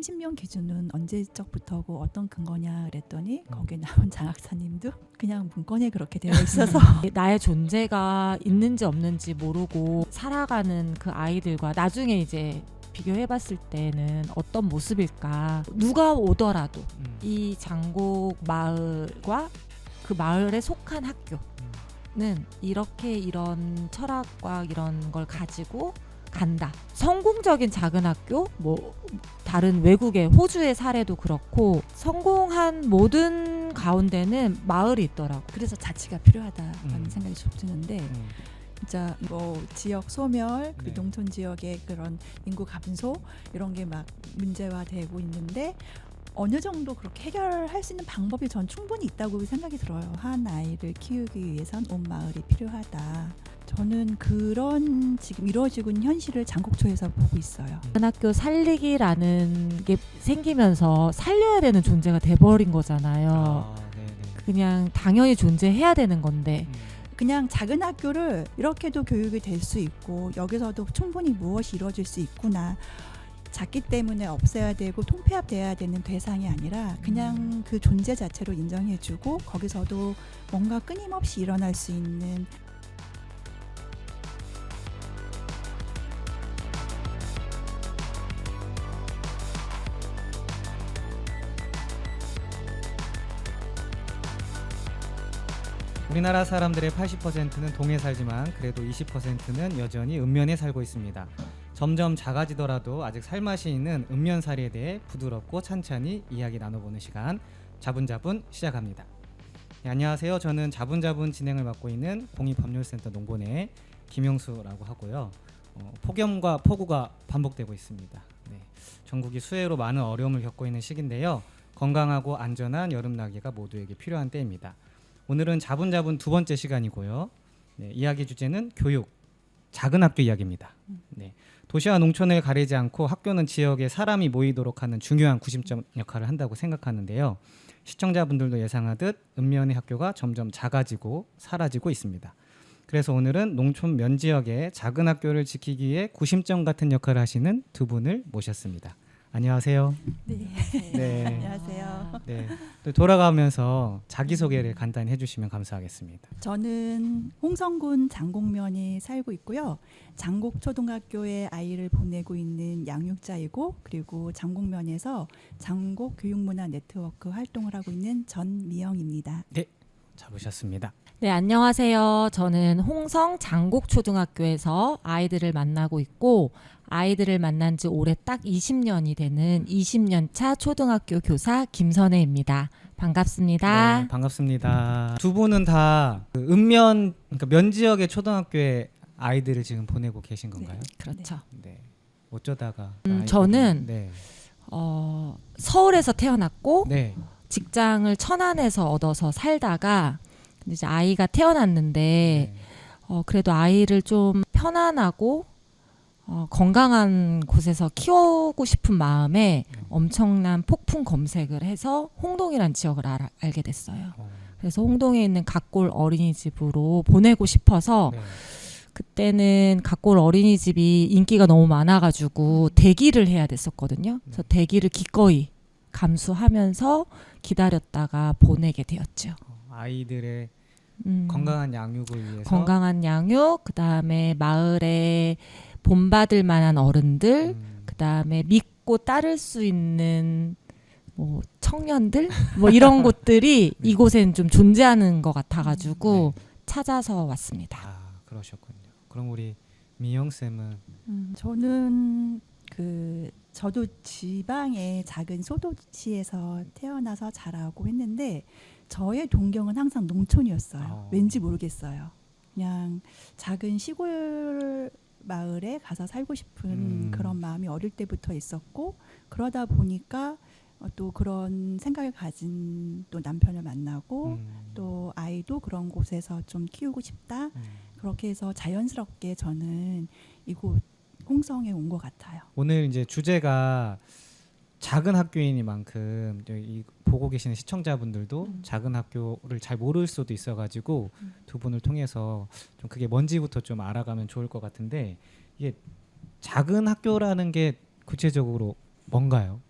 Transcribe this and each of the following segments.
30명 기준은 언제적부터고 어떤 근거냐 그랬더니 거기에 나온 장학사님도 그냥 문건에 그렇게 되어 있어서 나의 존재가 있는지 없는지 모르고 살아가는 그 아이들과 나중에 이제 비교해봤을 때는 어떤 모습일까. 누가 오더라도 이 장곡 마을과 그 마을에 속한 학교는 이렇게 이런 철학과 이런 걸 가지고 간다. 성공적인 작은 학교, 뭐 다른 외국의 호주의 사례도 그렇고 성공한 모든 가운데는 마을이 있더라고. 그래서 자치가 필요하다라는 생각이 좀 드는데 진짜 뭐 지역 소멸, 그 네. 농촌 지역의 그런 인구 감소 이런 게 막 문제화되고 있는데 어느 정도 그렇게 해결할 수 있는 방법이 전 충분히 있다고 생각이 들어요. 한 아이를 키우기 위해선 온 마을이 필요하다. 저는 그런 지금 이루어지고 있는 현실을 장곡초에서 보고 있어요. 작은 학교 살리기라는 게 생기면서 살려야 되는 존재가 돼버린 거잖아요. 네네. 그냥 당연히 존재해야 되는 건데 그냥 작은 학교를 이렇게도 교육이 될 수 있고 여기서도 충분히 무엇이 이루어질 수 있구나. 작기 때문에 없애야 되고 통폐합돼야 되는 대상이 아니라 그냥 그 존재 자체로 인정해주고 거기서도 뭔가 끊임없이 일어날 수 있는 우리나라 사람들의 80%는 동에 살지만 그래도 20%는 여전히 읍면에 살고 있습니다. 점점 작아지더라도 아직 살맛이 있는 읍면살이에 대해 부드럽고 찬찬히 이야기 나눠보는 시간 자분자분 시작합니다. 네, 안녕하세요. 저는 자분자분 진행을 맡고 있는 공익법률센터 농본의 김용수라고 하고요. 폭염과 폭우가 반복되고 있습니다. 네, 전국이 수해로 많은 어려움을 겪고 있는 시기인데요. 건강하고 안전한 여름나기가 모두에게 필요한 때입니다. 오늘은 자분자분 두 번째 시간이고요. 네, 이야기 주제는 교육, 작은 학교 이야기입니다. 네, 도시와 농촌을 가리지 않고 학교는 지역에 사람이 모이도록 하는 중요한 구심점 역할을 한다고 생각하는데요. 시청자분들도 예상하듯 읍면의 학교가 점점 작아지고 사라지고 있습니다. 그래서 오늘은 농촌 면 지역의 작은 학교를 지키기 위해 구심점 같은 역할을 하시는 두 분을 모셨습니다. 안녕하세요. 네. 네. 안녕하세요. 네, 또 돌아가면서 자기소개를 간단히 해주시면 감사하겠습니다. 저는 홍성군 장곡면에 살고 있고요. 장곡초등학교에 아이를 보내고 있는 양육자이고 그리고 장곡면에서 장곡교육문화 네트워크 활동을 하고 있는 전미영입니다. 잘 오셨습니다. 네, 안녕하세요. 저는 홍성 장곡초등학교에서 아이들을 만나고 있고 아이들을 만난 지 올해 딱 20년이 되는 20년 차 초등학교 교사 김선혜입니다. 반갑습니다. 네, 반갑습니다. 두 분은 다 그 읍면, 그러니까 면 지역의 초등학교에 아이들을 지금 보내고 계신 건가요? 그렇죠. 네. 어쩌다가 저는 네. 서울에서 태어났고 네. 직장을 천안에서 얻어서 살다가 이제 아이가 태어났는데 그래도 아이를 좀 편안하고 건강한 곳에서 키우고 싶은 마음에 엄청난 폭풍 검색을 해서 홍동이란 지역을 알게 됐어요. 그래서 홍동에 있는 갓골 어린이집으로 보내고 싶어서 네. 그때는 갓골 어린이집이 인기가 너무 많아가지고 대기를 해야 됐었거든요. 그래서 대기를 기꺼이 감수하면서 기다렸다가 보내게 되었죠. 아이들의 건강한 양육을 위해서 건강한 양육, 그다음에 마을에 본받을 만한 어른들, 그다음에 믿고 따를 수 있는 뭐 청년들 뭐 이런 곳들이 네. 이곳엔 좀 존재하는 것 같아가지고 찾아서 왔습니다. 그러셨군요. 그럼 우리 미영 쌤은 저는 저도 지방의 작은 소도시에서 태어나서 자라고 했는데 저의 동경은 항상 농촌이었어요. 왠지 모르겠어요. 그냥 작은 시골 마을에 가서 살고 싶은 그런 마음이 어릴 때부터 있었고 그러다 보니까 또 그런 생각을 가진 또 남편을 만나고 또 아이도 그런 곳에서 좀 키우고 싶다. 그렇게 해서 자연스럽게 저는 이곳 홍성에 온 것 같아요. 오늘 이제 주제가 작은 학교이니만큼 이 보고 계시는 시청자분들도 작은 학교를 잘 모를 수도 있어가지고 두 분을 통해서 좀 그게 뭔지부터 좀 알아가면 좋을 것 같은데 이게 작은 학교라는 게 구체적으로 뭔가요?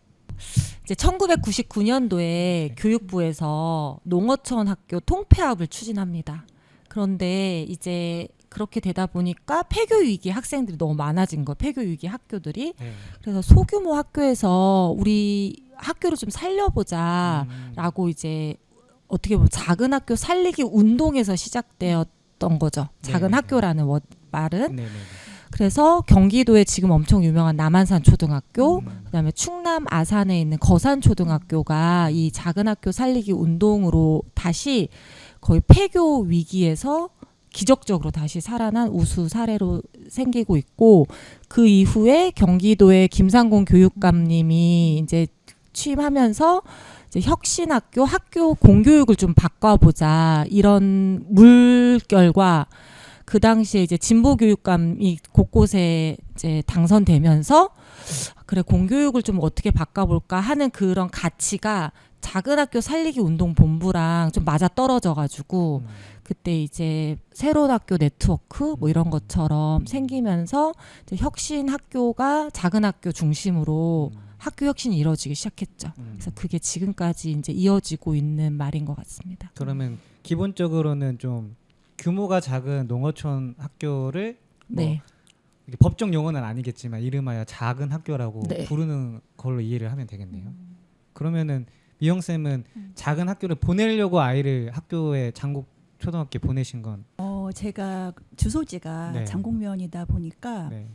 이제 1999년도에 교육부에서 농어촌 학교 통폐합을 추진합니다. 그런데 이제 그렇게 되다 보니까 폐교 위기 학생들이 너무 많아진 거예요. 폐교 위기 학교들이. 네. 그래서 소규모 학교에서 우리 학교를 좀 살려보자라고 이제 어떻게 보면 작은 학교 살리기 운동에서 시작되었던 거죠. 작은 네네네. 학교라는 말은. 네네. 그래서 경기도에 지금 엄청 유명한 남한산 초등학교, 음. 그다음에 충남 아산에 있는 거산 초등학교가 이 작은 학교 살리기 운동으로 다시 거의 폐교 위기에서 기적적으로 다시 살아난 우수 사례로 생기고 있고, 그 이후에 경기도의 김상곤 교육감님이 이제 취임하면서 이제 혁신학교, 학교 공교육을 좀 바꿔보자 이런 물결과 그 당시에 이제 진보 교육감이 곳곳에 이제 당선되면서 그래 공교육을 좀 어떻게 바꿔볼까 하는 그런 가치가 작은 학교 살리기 운동 본부랑 좀 맞아 떨어져가지고 그때 이제 새로운 학교 네트워크 뭐 이런 것처럼 생기면서 이제 혁신 학교가 작은 학교 중심으로 학교 혁신이 이루어지기 시작했죠. 그래서 그게 지금까지 이제 이어지고 있는 말인 것 같습니다. 그러면 기본적으로는 좀 규모가 작은 농어촌 학교를 네. 이게 법적 용어는 아니겠지만 이름하여 작은 학교라고 네. 부르는 걸로 이해를 하면 되겠네요. 그러면은 미영 쌤은 작은 학교를 보내려고 아이를 학교에 장곡 초등학교에 보내신 건 제가 주소지가 네. 장곡면이다 보니까 네.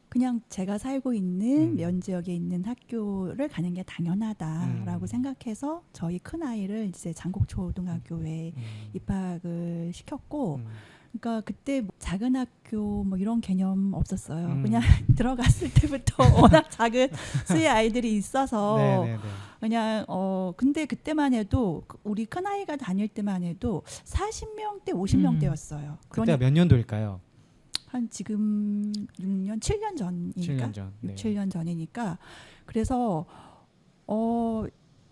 그냥 제가 살고 있는 음. 면 지역에 있는 학교를 가는 게 당연하다라고 생각해서 저희 큰 아이를 이제 장곡초등학교에 입학을 시켰고, 그러니까 그때 뭐 작은 학교 뭐 이런 개념 없었어요. 그냥 들어갔을 때부터 워낙 작은 수의 아이들이 있어서 네네네. 그냥 근데 그때만 해도 우리 큰 아이가 다닐 때만 해도 40명대 50명대였어요. 그때가 몇 년도일까요? 한 지금 6년 7년 전이니까 7년 전. 6, 7년 전이니까 그래서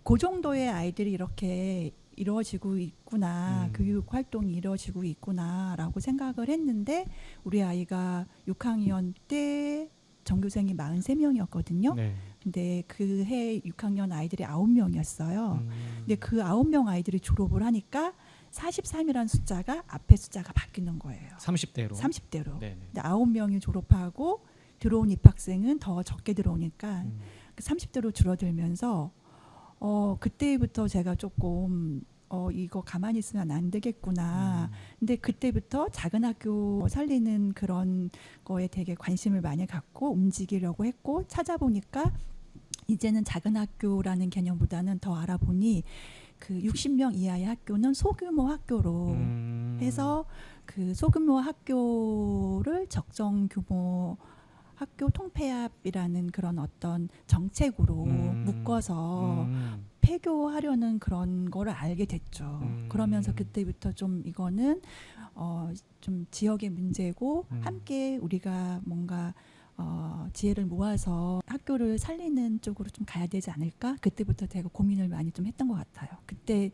그 정도의 아이들이 이렇게 이루어지고 있구나, 교육 활동이 이루어지고 있구나라고 생각을 했는데, 우리 아이가 6학년 때 전교생이 43명이었거든요. 네. 근데 그 해 6학년 아이들이 9명이었어요. 근데 그 9명 아이들이 졸업을 하니까 43이라는 숫자가 앞에 숫자가 바뀌는 거예요. 30대로. 30대로. 네네. 근데 9명이 졸업하고 들어온 입학생은 더 적게 들어오니까 30대로 줄어들면서 그때부터 제가 조금 이거 가만히 있으면 안 되겠구나. 근데 그때부터 작은 학교 살리는 그런 거에 되게 관심을 많이 갖고 움직이려고 했고, 찾아보니까 이제는 작은 학교라는 개념보다는 더 알아보니 그 60명 이하의 학교는 소규모 학교로 해서 그 소규모 학교를 적정 규모 학교 통폐합이라는 그런 어떤 정책으로 묶어서 폐교하려는 그런 거를 알게 됐죠. 그러면서 그때부터 좀 이거는 좀 지역의 문제고 함께 우리가 뭔가 지혜를 모아서 학교를 살리는 쪽으로 좀 가야 되지 않을까? 그때부터 제가 고민을 많이 좀 했던 것 같아요. 그때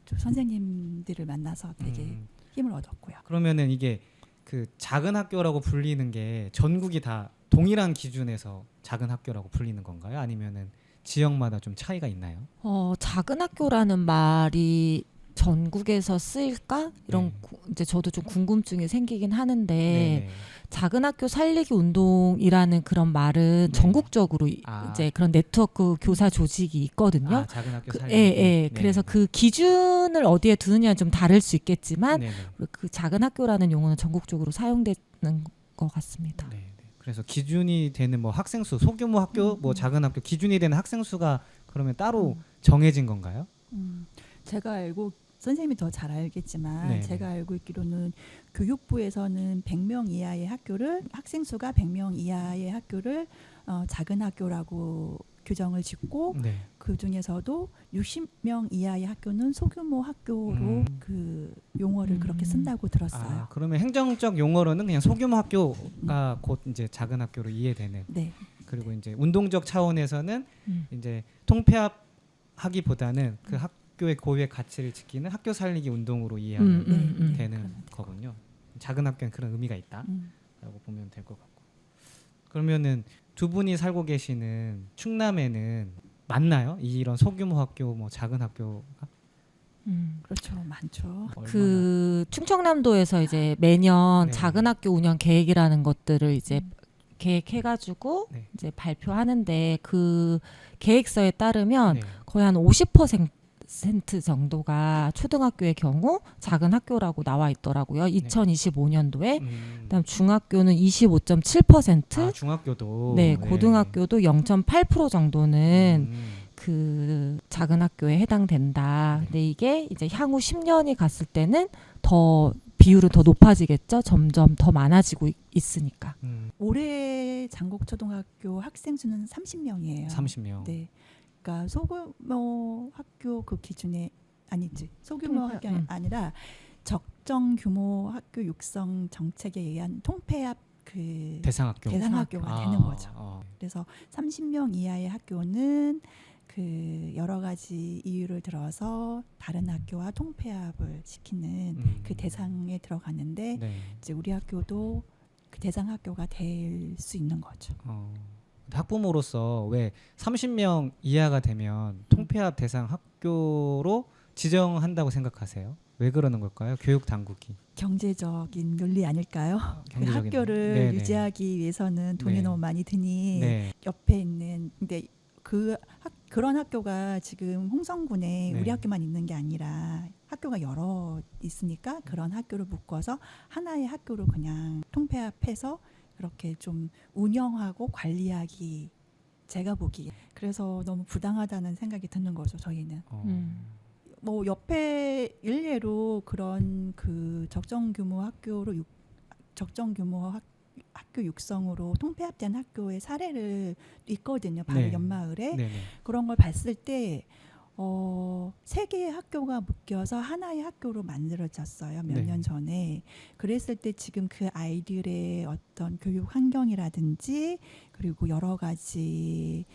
좀 선생님들을 만나서 되게 힘을 얻었고요. 그러면은 이게 그 작은 학교라고 불리는 게 전국이 다 동일한 기준에서 작은 학교라고 불리는 건가요? 아니면은 지역마다 좀 차이가 있나요? 작은 학교라는 말이 전국에서 쓰일까? 이런 네. 이제 저도 좀 궁금증이 생기긴 하는데 네네. 작은 학교 살리기 운동이라는 그런 말은 네. 전국적으로 아. 이제 그런 네트워크 교사 조직이 있거든요. 아, 작은 학교 살리기. 예. 그래서 그 기준을 어디에 두느냐는 좀 다를 수 있겠지만 네네. 그 작은 학교라는 용어는 전국적으로 사용되는 것 같습니다. 네. 그래서 기준이 되는 뭐 학생 수, 소규모 학교, 뭐 작은 학교 기준이 되는 학생 수가 그러면 따로 정해진 건가요? 제가 알고, 선생님이 더 잘 알겠지만 네네. 제가 알고 있기로는 교육부에서는 100명 이하의 학교를, 학생 수가 100명 이하의 학교를 작은 학교라고 규정을 짓고, 네. 그 중에서도 60명 이하의 학교는 소규모 학교로 그 용어를 그렇게 쓴다고 들었어요. 아, 그러면 행정적 용어로는 그냥 소규모 학교가 곧 이제 작은 학교로 이해되는. 네. 그리고 이제 운동적 차원에서는 이제 통폐합하기보다는 그 학교의 고유의 가치를 지키는 학교 살리기 운동으로 이해하면 되는 거군요. 작은 학교는 그런 의미가 있다라고 보면 될 것 같고. 그러면은 두 분이 살고 계시는 충남에는 많나요? 이런 소규모 학교, 뭐 작은 학교가? 그렇죠, 많죠. 그 충청남도에서 이제 매년 네. 작은 학교 운영 계획이라는 것들을 이제 계획해가지고 네. 이제 발표하는데 그 계획서에 따르면 네. 거의 한 50% 정도가 초등학교의 경우 작은 학교라고 나와 있더라고요. 2025년도에. 그다음 중학교는 25.7%, 아, 중학교도. 네, 고등학교도 0.8% 정도는 그 작은 학교에 해당된다. 네. 근데 이게 이제 향후 10년이 갔을 때는 더 비율은 더 높아지겠죠. 점점 더 많아지고 있으니까. 올해 장곡초등학교 학생 수는 30명이에요. 30명. 네. 그러니까 소규모 학교 그 기준에 아니지. 소규모 학교 아니라 적정 규모 학교 육성 정책에 의한 통폐합 그 대상학교. 대상학교가 되는 거죠. 어. 그래서 30명 이하의 학교는 그 여러 가지 이유를 들어서 다른 학교와 통폐합을 시키는 그 대상에 들어가는데 네. 이제 우리 학교도 그 대상 학교가 될 수 있는 거죠. 학부모로서 왜 30명 이하가 되면 통폐합 대상 학교로 지정한다고 생각하세요? 왜 그러는 걸까요? 교육 당국이. 경제적인 논리 아닐까요? 그 경제적인 학교를 네네. 유지하기 위해서는 돈이 네. 너무 많이 드니 네. 옆에 있는 근데 그런 학교가 지금 홍성군에 네. 우리 학교만 있는 게 아니라 학교가 여러 있으니까 그런 학교를 묶어서 하나의 학교로 그냥 통폐합해서 그렇게 좀 운영하고 관리하기 제가 보기에 그래서 너무 부당하다는 생각이 드는 거죠. 저희는 뭐 옆에 일례로 그런 그 적정 규모 학교 육성으로 통폐합된 학교의 사례를 있거든요. 바로 네. 연마을에 네네. 그런 걸 봤을 때 세 개의 학교가 묶여서 하나의 학교로 만들어졌어요. 몇 네. 년 전에. 그랬을 때 지금 그 아이들의 어떤 교육 환경이라든지 그리고 여러 가지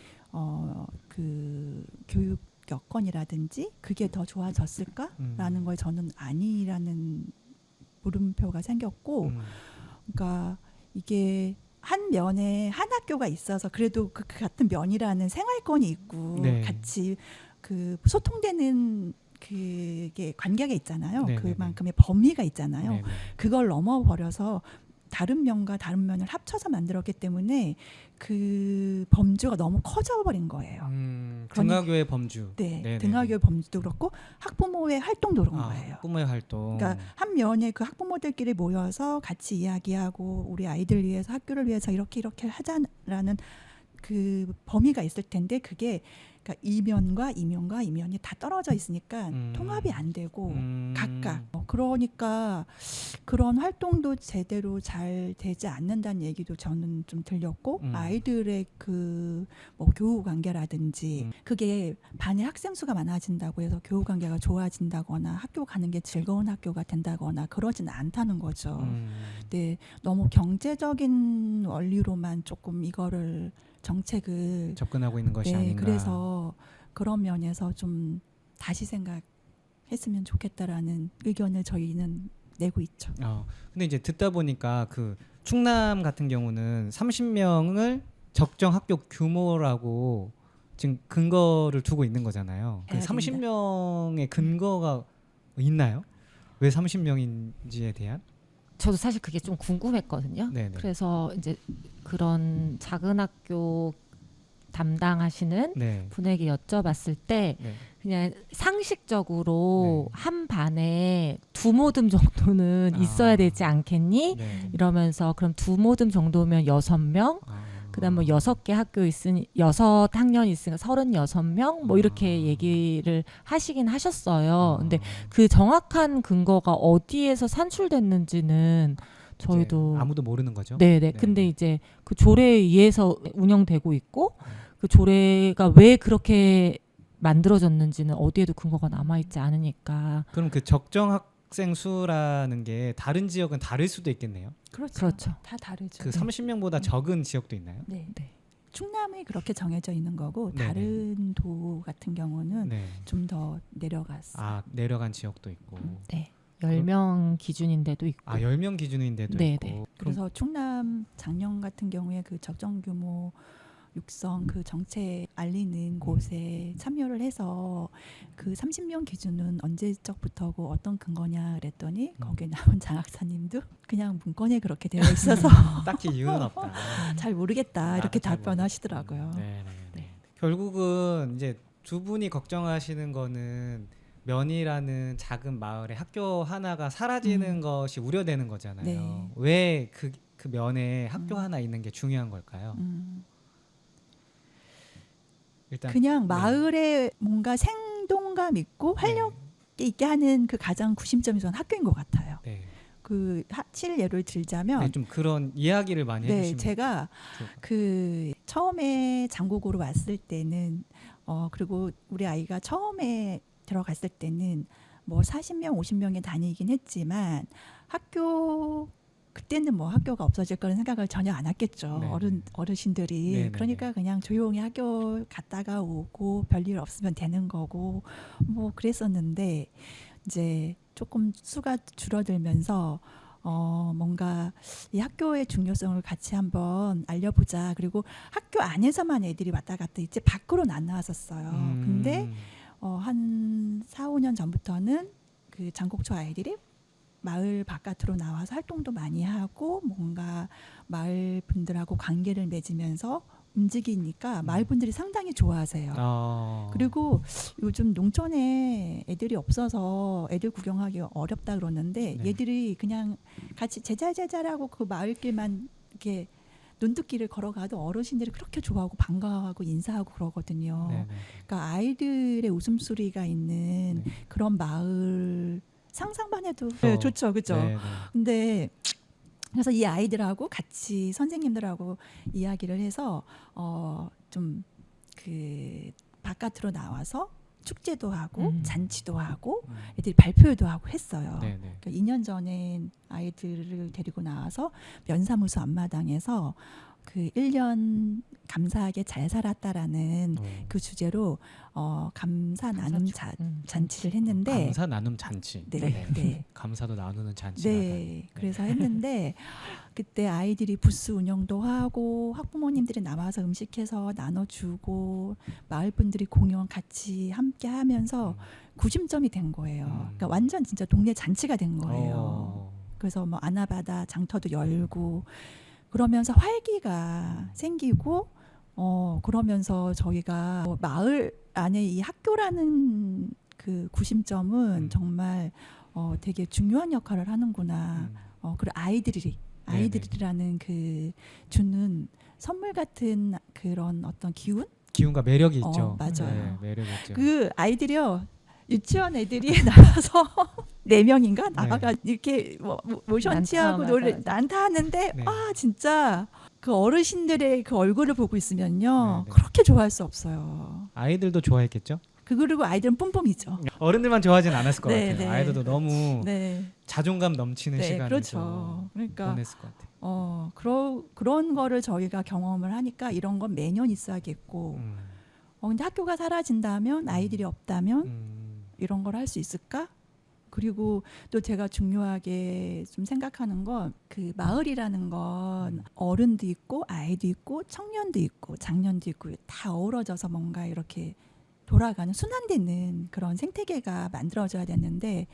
그 교육 여건이라든지 그게 더 좋아졌을까라는 걸 저는 아니라는 물음표가 생겼고 그러니까 이게 한 면에 한 학교가 있어서 그래도 그 같은 면이라는 생활권이 있고 네. 같이 그 소통되는 그게 관계가 있잖아요. 네네네. 그만큼의 범위가 있잖아요. 네네. 그걸 넘어버려서 다른 면과 다른 면을 합쳐서 만들었기 때문에 그 범주가 너무 커져버린 거예요. 등하교의 범주. 네, 네네네. 등하교의 범주도 그렇고 학부모의 활동도 그런 거예요. 학부모의 활동. 그러니까 한 면에 그 학부모들끼리 모여서 같이 이야기하고 우리 아이들 위해서 학교를 위해서 이렇게 하자라는 그 범위가 있을 텐데 그게 그러니까 이 면이 다 떨어져 있으니까 통합이 안 되고 각각 그러니까 그런 활동도 제대로 잘 되지 않는다는 얘기도 저는 좀 들렸고 아이들의 그 뭐 교우 관계라든지 그게 반에 학생 수가 많아진다고 해서 교우 관계가 좋아진다거나 학교 가는 게 즐거운 학교가 된다거나 그러지는 않다는 거죠. 네, 너무 경제적인 원리로만 조금 이거를 정책을 접근하고 있는 것이 네, 아닌가. 그래서 그런 면에서 좀 다시 생각했으면 좋겠다라는 의견을 저희는 내고 있죠. 근데 이제 듣다 보니까 그 충남 같은 경우는 30명을 적정 학교 규모라고 지금 근거를 두고 있는 거잖아요. 그 해야 된다. 30명의 근거가 있나요? 왜 30명인지에 대한? 저도 사실 그게 좀 궁금했거든요. 네네. 그래서 이제 그런 작은 학교 담당하시는 네. 분에게 여쭤봤을 때 네. 그냥 상식적으로 네. 한 반에 두 모듬 정도는 있어야 되지 않겠니? 네. 이러면서 그럼 두 모듬 정도면 6명, 그다음 뭐 6개 학교 있으니 6학년 있으니까 36명 뭐 이렇게 얘기를 하시긴 하셨어요. 근데 그 정확한 근거가 어디에서 산출됐는지는 저희도 아무도 모르는 거죠. 네네. 근데 이제 그 조례에 의해서 운영되고 있고 그 조례가 왜 그렇게 만들어졌는지는 어디에도 근거가 남아있지 않으니까. 그럼 그 적정 학생 수라는 게 다른 지역은 다를 수도 있겠네요. 그렇죠. 다 다르죠. 그 30명보다 적은 지역도 있나요? 네. 네. 충남이 그렇게 정해져 있는 거고 네네. 다른 도 같은 경우는 네. 좀 더 내려갔어요. 내려간 지역도 있고. 네. 10명 기준인데도 있고. 10명 기준인데도 네, 있고. 네. 그래서 충남 작년 같은 경우에 그 적정 규모 육성 그 정책 알리는 곳에 참여를 해서 그 30명 기준은 언제적부터고 어떤 근거냐 그랬더니 거기에 나온 장학사님도 그냥 문건에 그렇게 되어 있어서 딱히 이유는 없다. 잘 모르겠다 이렇게 나도 잘 답변하시더라고요. 네, 네, 네. 네. 결국은 이제 두 분이 걱정하시는 거는 면이라는 작은 마을의 학교 하나가 사라지는 것이 우려되는 거잖아요. 네. 왜 그 면에 학교 하나 있는 게 중요한 걸까요? 일단 그냥 네. 마을에 뭔가 생동감 있고 활력 있게 하는 그 가장 구심점이 저는 학교인 것 같아요. 네. 그 칠 예를 들자면 네, 좀 그런 이야기를 많이 해주시면 제가 좋을 것 그 처음에 장국으로 왔을 때는 그리고 우리 아이가 처음에 들어갔을 때는 뭐 40명, 50명에 다니긴 했지만 학교 그때는 뭐 학교가 없어질 거라는 생각을 전혀 안 했겠죠. 네네. 어르신들이. 네네네. 그러니까 그냥 조용히 학교 갔다가 오고 별일 없으면 되는 거고 뭐 그랬었는데 이제 조금 수가 줄어들면서 뭔가 이 학교의 중요성을 같이 한번 알려보자. 그리고 학교 안에서만 애들이 왔다 갔다 이제 밖으로는 안 나왔었어요. 근데 한 4, 5년 전부터는 그 장곡초 아이들이 마을 바깥으로 나와서 활동도 많이 하고 뭔가 마을 분들하고 관계를 맺으면서 움직이니까 마을 분들이 상당히 좋아하세요. 그리고 요즘 농촌에 애들이 없어서 애들 구경하기 어렵다 그러는데 네. 얘들이 그냥 같이 제잘제잘하고 그 마을길만 이렇게 논두길을 걸어가도 어르신들이 그렇게 좋아하고 반가워하고 인사하고 그러거든요. 네네. 그러니까 아이들의 웃음소리가 있는 네. 그런 마을 상상만 해도 좋죠, 그죠? 네네. 근데 그래서 이 아이들하고 같이 선생님들하고 이야기를 해서 좀 그 바깥으로 나와서 축제도 하고 잔치도 하고 애들이 발표회도 하고 했어요. 네네. 그러니까 2년 전에 아이들을 데리고 나와서 면사무소 앞마당에서 그 1년 감사하게 잘 살았다라는 그 주제로 감사 나눔 잔치를 했는데 감사 나눔 잔치. 네, 네. 감사도 나누는 잔치. 네, 그래서 했는데 그때 아이들이 부스 운영도 하고 학부모님들이 나와서 음식해서 나눠주고 마을 분들이 공연 같이 함께 하면서 구심점이 된 거예요. 그러니까 완전 진짜 동네 잔치가 된 거예요. 그래서 뭐 아나바다 장터도 열고 그러면서 활기가 생기고 그러면서 저희가 뭐 마을 안에 이 학교라는 그 구심점은 정말 되게 중요한 역할을 하는구나. 그리고 아이들이라는 그 주는 선물 같은 그런 어떤 기운과 매력이 있죠. 맞아요. 네, 매력이 있죠. 그 아이들이요. 유치원 애들이 나와서 4명인가 나와가 이렇게 모션 취하고 난타 하는데 네. 진짜 그 어르신들의 그 얼굴을 보고 있으면요. 네. 그렇게 좋아할 수 없어요. 아이들도 좋아했겠죠? 그리고 아이들은 뿜뿜이죠. 어른들만 좋아하진 않았을 것 네, 같아요. 네. 아이들도 너무 네. 자존감 넘치는 네, 시간을 그렇죠. 그러니까 보냈을 것 같아요. 그런 거를 저희가 경험을 하니까 이런 건 매년 있어야겠고 근데 학교가 사라진다면 아이들이 없다면 이런 걸 할 수 있을까? 그리고 또 제가 중요하게 좀 생각하는 건 그 마을이라는 건 어른도 있고 아이도 있고 청년도 있고 장년도 있고 다 어우러져서 뭔가 이렇게 돌아가는 순환되는 그런 생태계가 만들어져야 되는데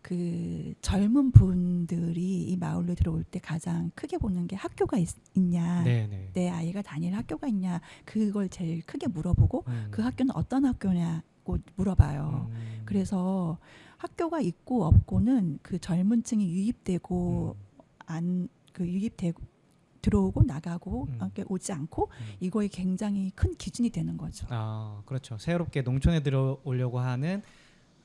그 젊은 분들이 이 마을로 들어올 때 가장 크게 보는 게 학교가 있냐, 네네. 내 아이가 다닐 학교가 있냐 그걸 제일 크게 물어보고 그 학교는 어떤 학교냐고 물어봐요. 그래서 학교가 있고 없고는 그 젊은층이 유입되고 유입되고 들어오고 나가고 오지 않고 이거에 굉장히 큰 기준이 되는 거죠. 그렇죠. 새롭게 농촌에 들어오려고 하는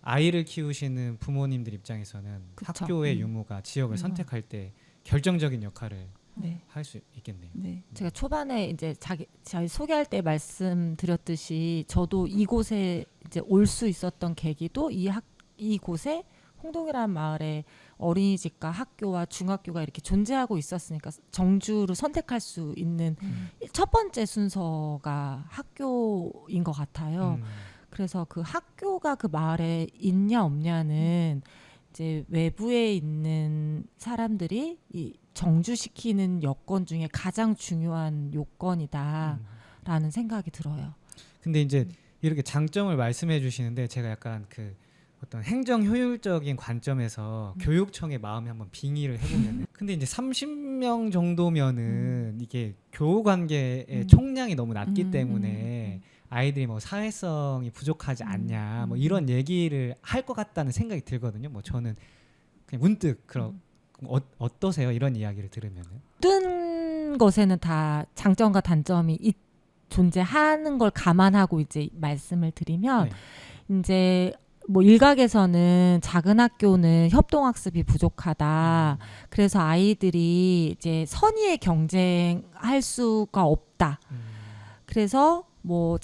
아이를 키우시는 부모님들 입장에서는 그쵸. 학교의 유무가 지역을 선택할 때 결정적인 역할을 네. 할 수 있겠네요. 네. 제가 초반에 이제 저희 소개할 때 말씀드렸듯이 저도 이곳에 이제 올 수 있었던 계기도 이곳에 홍동이라는 마을에 어린이집과 학교와 중학교가 이렇게 존재하고 있었으니까 정주를 선택할 수 있는 첫 번째 순서가 학교인 것 같아요. 그래서 그 학교가 그 마을에 있냐 없냐는 이제 외부에 있는 사람들이 이 정주시키는 여건 중에 가장 중요한 요건이다라는 생각이 들어요. 근데 이제 이렇게 장점을 말씀해 주시는데 제가 약간 그 어떤 행정 효율적인 관점에서 교육청의 마음에 한번 빙의를 해보면 근데 이제 30명 정도면은 이게 교우 관계의 총량이 너무 낮기 때문에 아이들이 뭐 사회성이 부족하지 않냐 뭐 이런 얘기를 할 것 같다는 생각이 들거든요. 뭐 저는 그냥 문득 그런 어떠세요? 이런 이야기를 들으면은 모든 것에는 다 장점과 단점이 존재하는 걸 감안하고 이제 말씀을 드리면 이제 뭐 일각에서는 작은 학교는 협동학습이 부족하다. 그래서 아이들이 이제 선의의 경쟁할 수가 없다. 그래서 뭐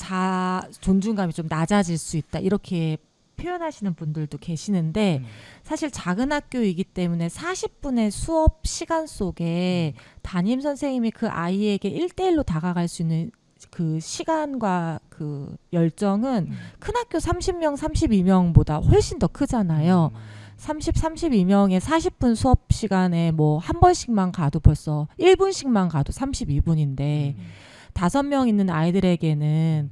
존중감이 좀 낮아질 수 있다. 이렇게 표현하시는 분들도 계시는데 사실 작은 학교이기 때문에 40분의 수업 시간 속에 담임 선생님이 그 아이에게 1대1로 다가갈 수 있는 그 시간과 그 열정은 큰 학교 30명, 32명보다 훨씬 더 크잖아요. 32명의 40분 수업 시간에 뭐 한 번씩만 가도 벌써 1분씩만 가도 32분인데 5명 있는 아이들에게는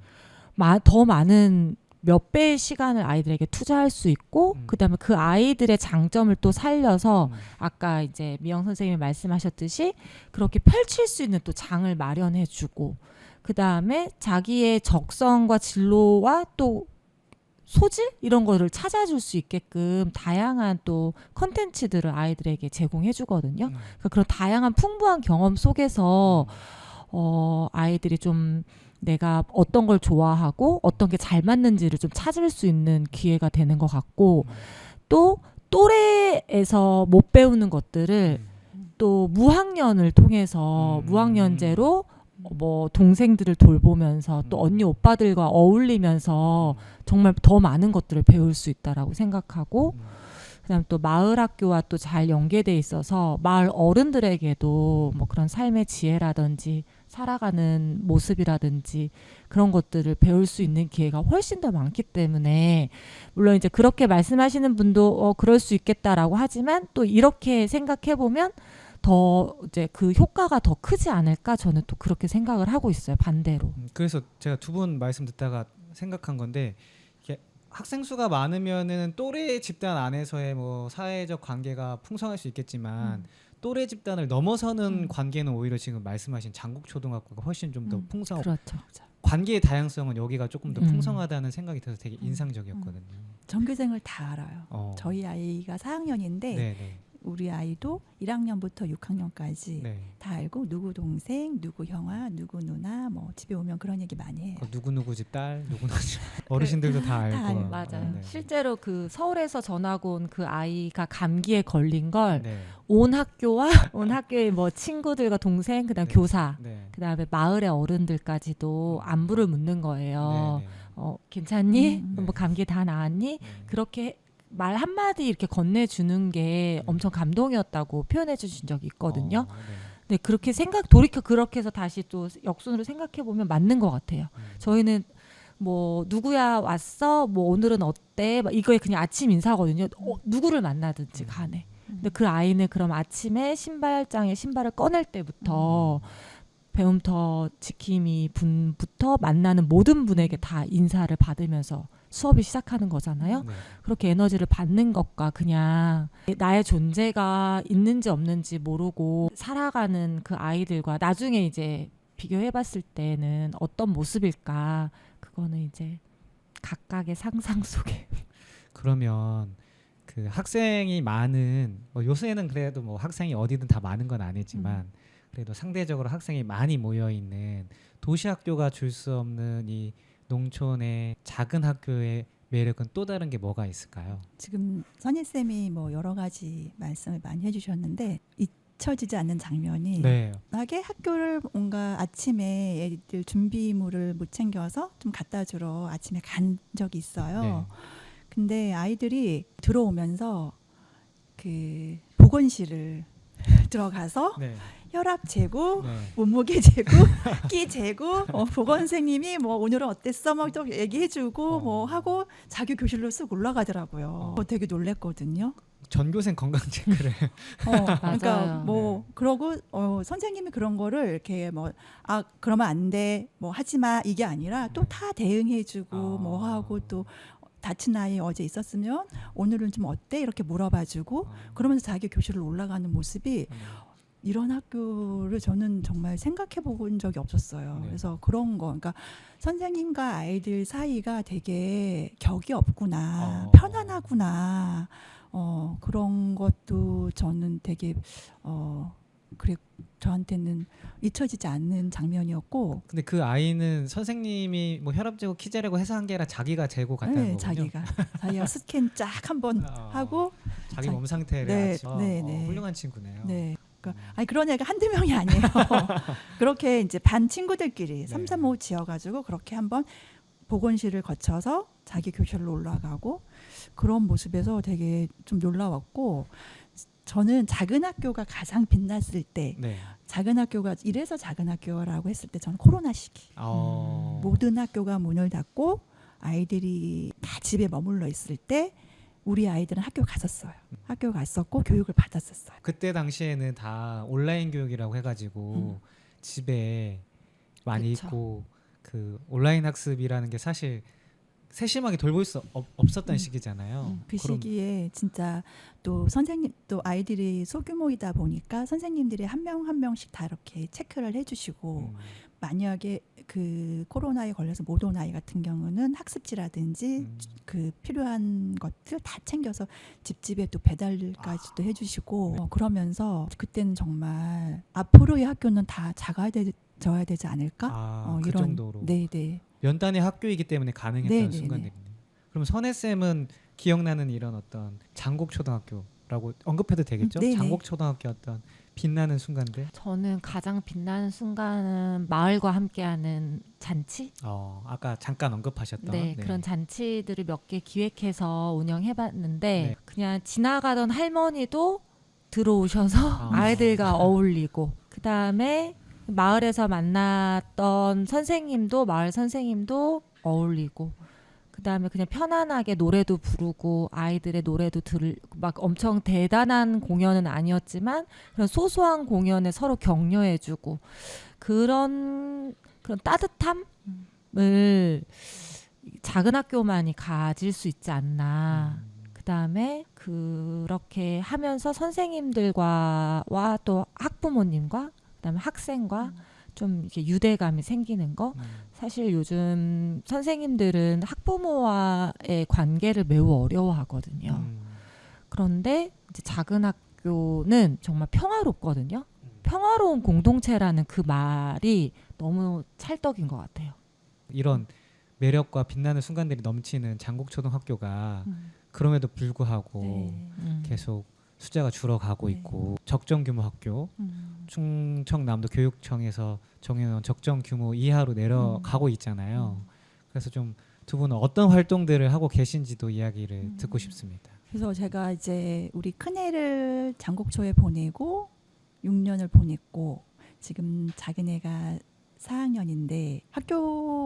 더 많은 몇 배의 시간을 아이들에게 투자할 수 있고 그다음에 그 아이들의 장점을 또 살려서 아까 이제 미영 선생님이 말씀하셨듯이 그렇게 펼칠 수 있는 또 장을 마련해주고 그다음에 자기의 적성과 진로와 또 소질 이런 거를 찾아줄 수 있게끔 다양한 또 컨텐츠들을 아이들에게 제공해 주거든요. 그러니까 그런 다양한 풍부한 경험 속에서 아이들이 좀 내가 어떤 걸 좋아하고 어떤 게 잘 맞는지를 좀 찾을 수 있는 기회가 되는 것 같고 또 또래에서 못 배우는 것들을 또 무학년을 통해서 무학년제로 뭐 동생들을 돌보면서 또 언니 오빠들과 어울리면서 정말 더 많은 것들을 배울 수 있다라고 생각하고 그다음 또 마을 학교와 또 잘 연계돼 있어서 마을 어른들에게도 뭐 그런 삶의 지혜라든지 살아가는 모습이라든지 그런 것들을 배울 수 있는 기회가 훨씬 더 많기 때문에 물론 이제 그렇게 말씀하시는 분도 그럴 수 있겠다라고 하지만 또 이렇게 생각해 보면 더 이제 그 효과가 더 크지 않을까 저는 또 그렇게 생각을 하고 있어요. 반대로. 그래서 제가 두 분 말씀 듣다가 생각한 건데 이게 학생 수가 많으면은 또래 집단 안에서의 뭐 사회적 관계가 풍성할 수 있겠지만 또래 집단을 넘어서는 관계는 오히려 지금 말씀하신 장국초등학교가 훨씬 좀 더 풍성하고 그렇죠. 관계의 다양성은 여기가 조금 더 풍성하다는 생각이 들어서 되게 인상적이었거든요. 전교생을 다 알아요. 저희 아이가 4학년인데 네네. 우리 아이도 1학년부터 6학년까지 네. 다 알고 누구 동생, 누구 형아, 누구 누나 뭐 집에 오면 그런 얘기 많이 해요. 누구 집 딸, 누구 집 어르신들도 다 알고. 다 알고. 맞아요. 네. 실제로 그 서울에서 전학 온 그 아이가 감기에 걸린 걸 네. 온 학교의 뭐 친구들과 동생 그다음 네. 교사 네. 그다음에 마을의 어른들까지도 안부를 묻는 거예요. 네. 괜찮니? 네. 뭐 감기 다 나았니? 네. 그렇게 말 한마디 이렇게 건네주는 게 엄청 감동이었다고 표현해 주신 적이 있거든요. 네. 네, 그렇게 돌이켜 그렇게 해서 다시 또 역순으로 생각해 보면 맞는 것 같아요. 저희는 뭐 누구야 왔어? 뭐 오늘은 어때? 막 이거에 그냥 아침 인사거든요. 누구를 만나든지 간에. 근데 그 아이는 그럼 아침에 신발장에 신발을 꺼낼 때부터 배움터 지킴이 분부터 만나는 모든 분에게 다 인사를 받으면서 수업이 시작하는 거잖아요. 네. 그렇게 에너지를 받는 것과 그냥 나의 존재가 있는지 없는지 모르고 살아가는 그 아이들과 나중에 이제 비교해 봤을 때는 어떤 모습일까? 그거는 이제 각각의 상상 속에. 그러면 그 학생이 많은 뭐 요새는 그래도 뭐 학생이 어디든 다 많은 건 아니지만 그래도 상대적으로 학생이 많이 모여 있는 도시 학교가 줄 수 없는 이 농촌의 작은 학교의 매력은 또 다른 게 뭐가 있을까요? 지금 선희쌤이 뭐 여러 가지 말씀을 많이 해주셨는데 잊혀지지 않는 장면이 네. 나게 학교를 뭔가 아침에 애들 준비물을 못 챙겨서 좀 갖다 주러 아침에 간 적이 있어요. 네. 근데 아이들이 들어오면서 그 보건실을 들어가서 네. 혈압 재고 네. 몸무게 재고 키 재고 보건 선생님이 뭐 오늘은 어땠어 막 좀 얘기해주고 뭐 하고 자기 교실로 쓱 올라가더라고요. 되게 놀랬거든요. 전교생 건강 체크를 그러니까 맞아요. 뭐 그러고 선생님이 그런 거를 이렇게 뭐 그러면 안 돼, 뭐 하지 마 이게 아니라 또 다 대응해주고 뭐 하고 또 다친 아이 어제 있었으면 오늘은 좀 어때 이렇게 물어봐주고 그러면서 자기 교실을 올라가는 모습이 이런 학교를 저는 정말 생각해 본 적이 없었어요. 네. 그래서 그런 거, 그러니까 선생님과 아이들 사이가 되게 격이 없구나, 편안하구나, 그런 것도 저는 되게 그래 저한테는 잊혀지지 않는 장면이었고. 근데 그 아이는 선생님이 뭐 혈압 재고 키 재라고 해서 한 게 아니라 자기가 재고 갔다는 거군요. 자기가 스캔 쫙 한번 하고 자기 몸 상태를 네, 아죠. 네, 네. 훌륭한 친구네요. 네. 아니 그런 애가 한두 명이 아니에요. 그렇게 이제 반 친구들끼리 3, 3, 5 지어가지고 그렇게 한번 보건실을 거쳐서 자기 교실로 올라가고 그런 모습에서 되게 좀 놀라웠고, 저는 작은 학교가 가장 빛났을 때, 네. 작은 학교가 이래서 작은 학교라고 했을 때 저는 코로나 시기 모든 학교가 문을 닫고 아이들이 다 집에 머물러 있을 때 우리 아이들은 학교 갔었어요. 학교 갔었고 교육을 받았었어요. 그때 당시에는 다 온라인 교육이라고 해가지고 집에 많이 그쵸. 있고 그 온라인 학습이라는 게 사실 세심하게 돌볼 수 없었던 시기잖아요. 그 그럼- 시기에 진짜 또 선생님 또 아이들이 소규모이다 보니까 선생님들이 한 명 한 명씩 다 이렇게 체크를 해주시고 만약에 그 코로나에 걸려서 못 온 아이 같은 경우는 학습지라든지 그 필요한 것들 다 챙겨서 집집에 또 배달까지도 해주시고 그러면서 그때는 정말 앞으로의 학교는 다 작아져야 되지 않을까? 그 정도로 네네. 연단의 학교이기 때문에 가능했던 네네네. 순간들이네요. 그럼 선혜 쌤은 기억나는 이런 어떤 장곡초등학교라고 언급해도 되겠죠? 네네. 장곡초등학교 어떤 빛나는 순간들. 저는 가장 빛나는 순간은 마을과 함께하는 잔치? 아까 잠깐 언급하셨던 네, 그런 잔치들을 몇 개 기획해서 운영해봤는데 네. 그냥 지나가던 할머니도 들어오셔서 아이들과 어울리고, 그 다음에 마을에서 만났던 선생님도 마을 선생님도 어울리고, 그 다음에 그냥 편안하게 노래도 부르고 아이들의 노래도 막 엄청 대단한 공연은 아니었지만 그런 소소한 공연에 서로 격려해주고 그런 따뜻함을 작은 학교만이 가질 수 있지 않나. 그 다음에 그렇게 하면서 선생님들과 또 학부모님과 그다음에 학생과 좀 이렇게 유대감이 생기는 거. 사실 요즘 선생님들은 학부모와의 관계를 매우 어려워하거든요. 그런데 이제 작은 학교는 정말 평화롭거든요. 평화로운 공동체라는 그 말이 너무 찰떡인 것 같아요. 이런 매력과 빛나는 순간들이 넘치는 장곡초등학교가 그럼에도 불구하고 네. 계속 숫자가 줄어가고 네. 있고 적정 규모 학교, 충청남도 교육청에서 정해놓은 적정 규모 이하로 내려가고 있잖아요. 그래서 좀 두 분은 어떤 활동들을 하고 계신지도 이야기를 듣고 싶습니다. 그래서 제가 이제 우리 큰애를 장곡초에 보내고 6년을 보냈고 지금 작은 애가 4학년인데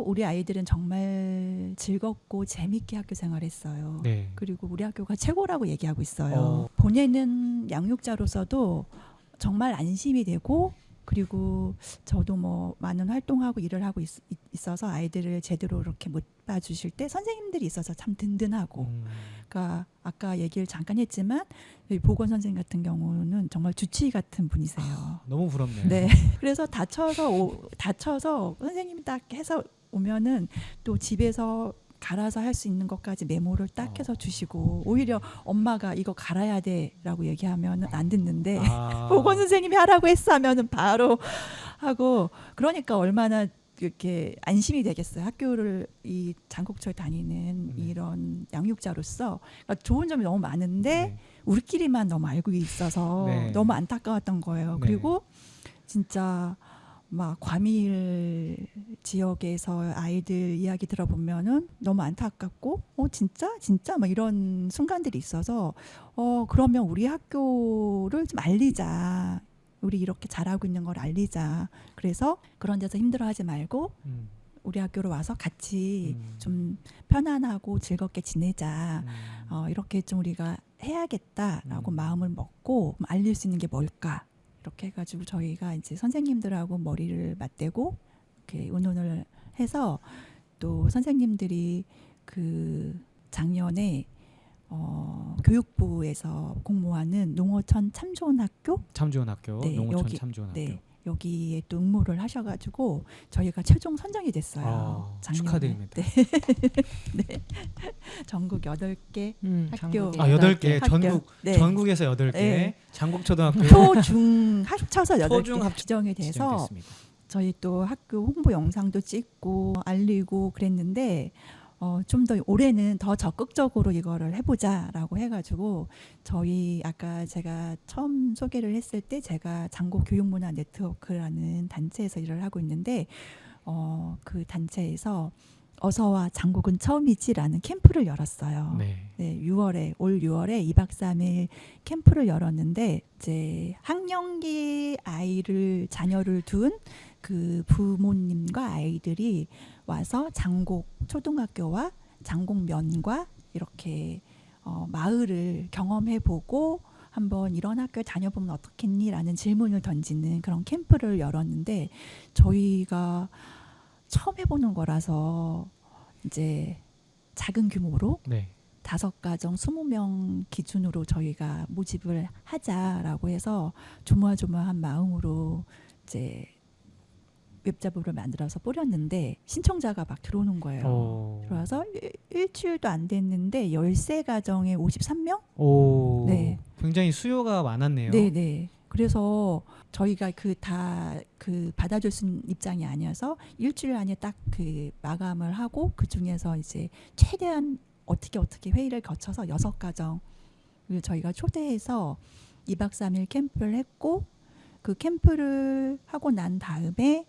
우리 아이들은 정말 즐겁고 재밌게 학교 생활했어요. 네. 그리고 우리 학교가 최고라고 얘기하고 있어요. 어. 보내는 양육자로서도 정말 안심이 되고, 그리고 저도 뭐 많은 활동하고 일을 하고 있어서 아이들을 제대로 이렇게 못 봐주실 때 선생님들이 있어서 참 든든하고, 그러니까 아까 얘기를 잠깐 했지만 여기 보건 선생님 같은 경우는 정말 주치의 같은 분이세요. 너무 부럽네요. 네. 그래서 다쳐서 선생님이 딱 해서 오면은 또 집에서 갈아서 할 수 있는 것까지 메모를 딱 해서 주시고, 오히려 엄마가 이거 갈아야 돼라고 얘기하면은 안 듣는데 보건 선생님이 하라고 했어 하면은 바로 하고, 그러니까 얼마나 이렇게 안심이 되겠어요. 학교를 이 장곡초에 다니는 이런 양육자로서. 그러니까 좋은 점이 너무 많은데 우리끼리만 너무 알고 있어서 너무 안타까웠던 거예요. 그리고 진짜 막 과밀 지역에서 아이들 이야기 들어보면은 너무 안타깝고 진짜 막 이런 순간들이 있어서 그러면 우리 학교를 좀 알리자. 우리 이렇게 잘하고 있는 걸 알리자. 그래서 그런 데서 힘들어하지 말고 우리 학교로 와서 같이 좀 편안하고 즐겁게 지내자. 이렇게 좀 우리가 해야겠다라고 마음을 먹고 알릴 수 있는 게 뭘까? 이렇게 해가지고 저희가 이제 선생님들하고 머리를 맞대고 이렇게 의논을 해서 또 선생님들이 그 작년에 교육부에서 공모하는 농어촌 참 좋은 학교, 네, 농어촌 여기, 참 좋은 학교. 네, 여기에 또 응모를 하셔가지고 저희가 최종 선정이 됐어요. 작년에. 축하드립니다. 네. 네. 전국 8개 학교. 전국에 8개 학교. 전국 네. 전국에서 8개 네. 장국초등학교 초중 합쳐서 8개 초중 합- 지정이 돼서 지정됐습니다. 저희 또 학교 홍보 영상도 찍고 알리고 그랬는데 좀 더 올해는 더 적극적으로 이거를 해보자라고 해가지고 저희 아까 제가 처음 소개를 했을 때 제가 장고 교육문화 네트워크라는 단체에서 일을 하고 있는데 그 단체에서 어서와 장국은 처음이지라는 캠프를 열었어요. 네. 네, 올 6월에 2박 3일 캠프를 열었는데 이제 학령기 자녀를 둔 그 부모님과 아이들이 와서 장곡 초등학교와 장곡면과 이렇게 마을을 경험해보고 한번 이런 학교에 다녀보면 어떻겠니라는 질문을 던지는 그런 캠프를 열었는데 저희가 처음 해보는 거라서 이제 작은 규모로 네. 5가정 20명 기준으로 저희가 모집을 하자라고 해서 조마조마한 마음으로 이제 웹자부를 만들어서 뿌렸는데 신청자가 막 들어오는 거예요. 들어와서 일주일도 안 됐는데 13가정에 53명? 오. 네. 굉장히 수요가 많았네요. 네네. 그래서 저희가 그 받아줄 수 있는 입장이 아니어서 일주일 안에 딱 그 마감을 하고 그 중에서 이제 최대한 어떻게 회의를 거쳐서 6가정을 저희가 초대해서 2박 3일 캠프를 했고 그 캠프를 하고 난 다음에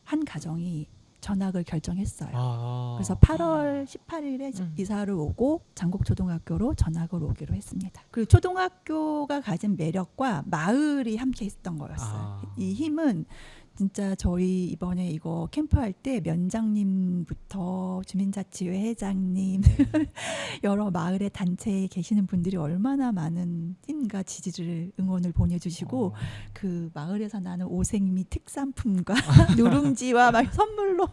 한 가정이 전학을 결정했어요. 그래서 8월 18일에 이사를 오고 장곡초등학교로 전학을 오기로 했습니다. 그리고 초등학교가 가진 매력과 마을이 함께 했던 거였어요. 이 힘은 진짜 저희 이번에 이거 캠프할 때 면장님부터 주민자치회 회장님 여러 마을의 단체에 계시는 분들이 얼마나 많은 힘과 지지를 응원을 보내주시고 그 마을에서 나는 오생미 특산품과 누룽지와 막 선물로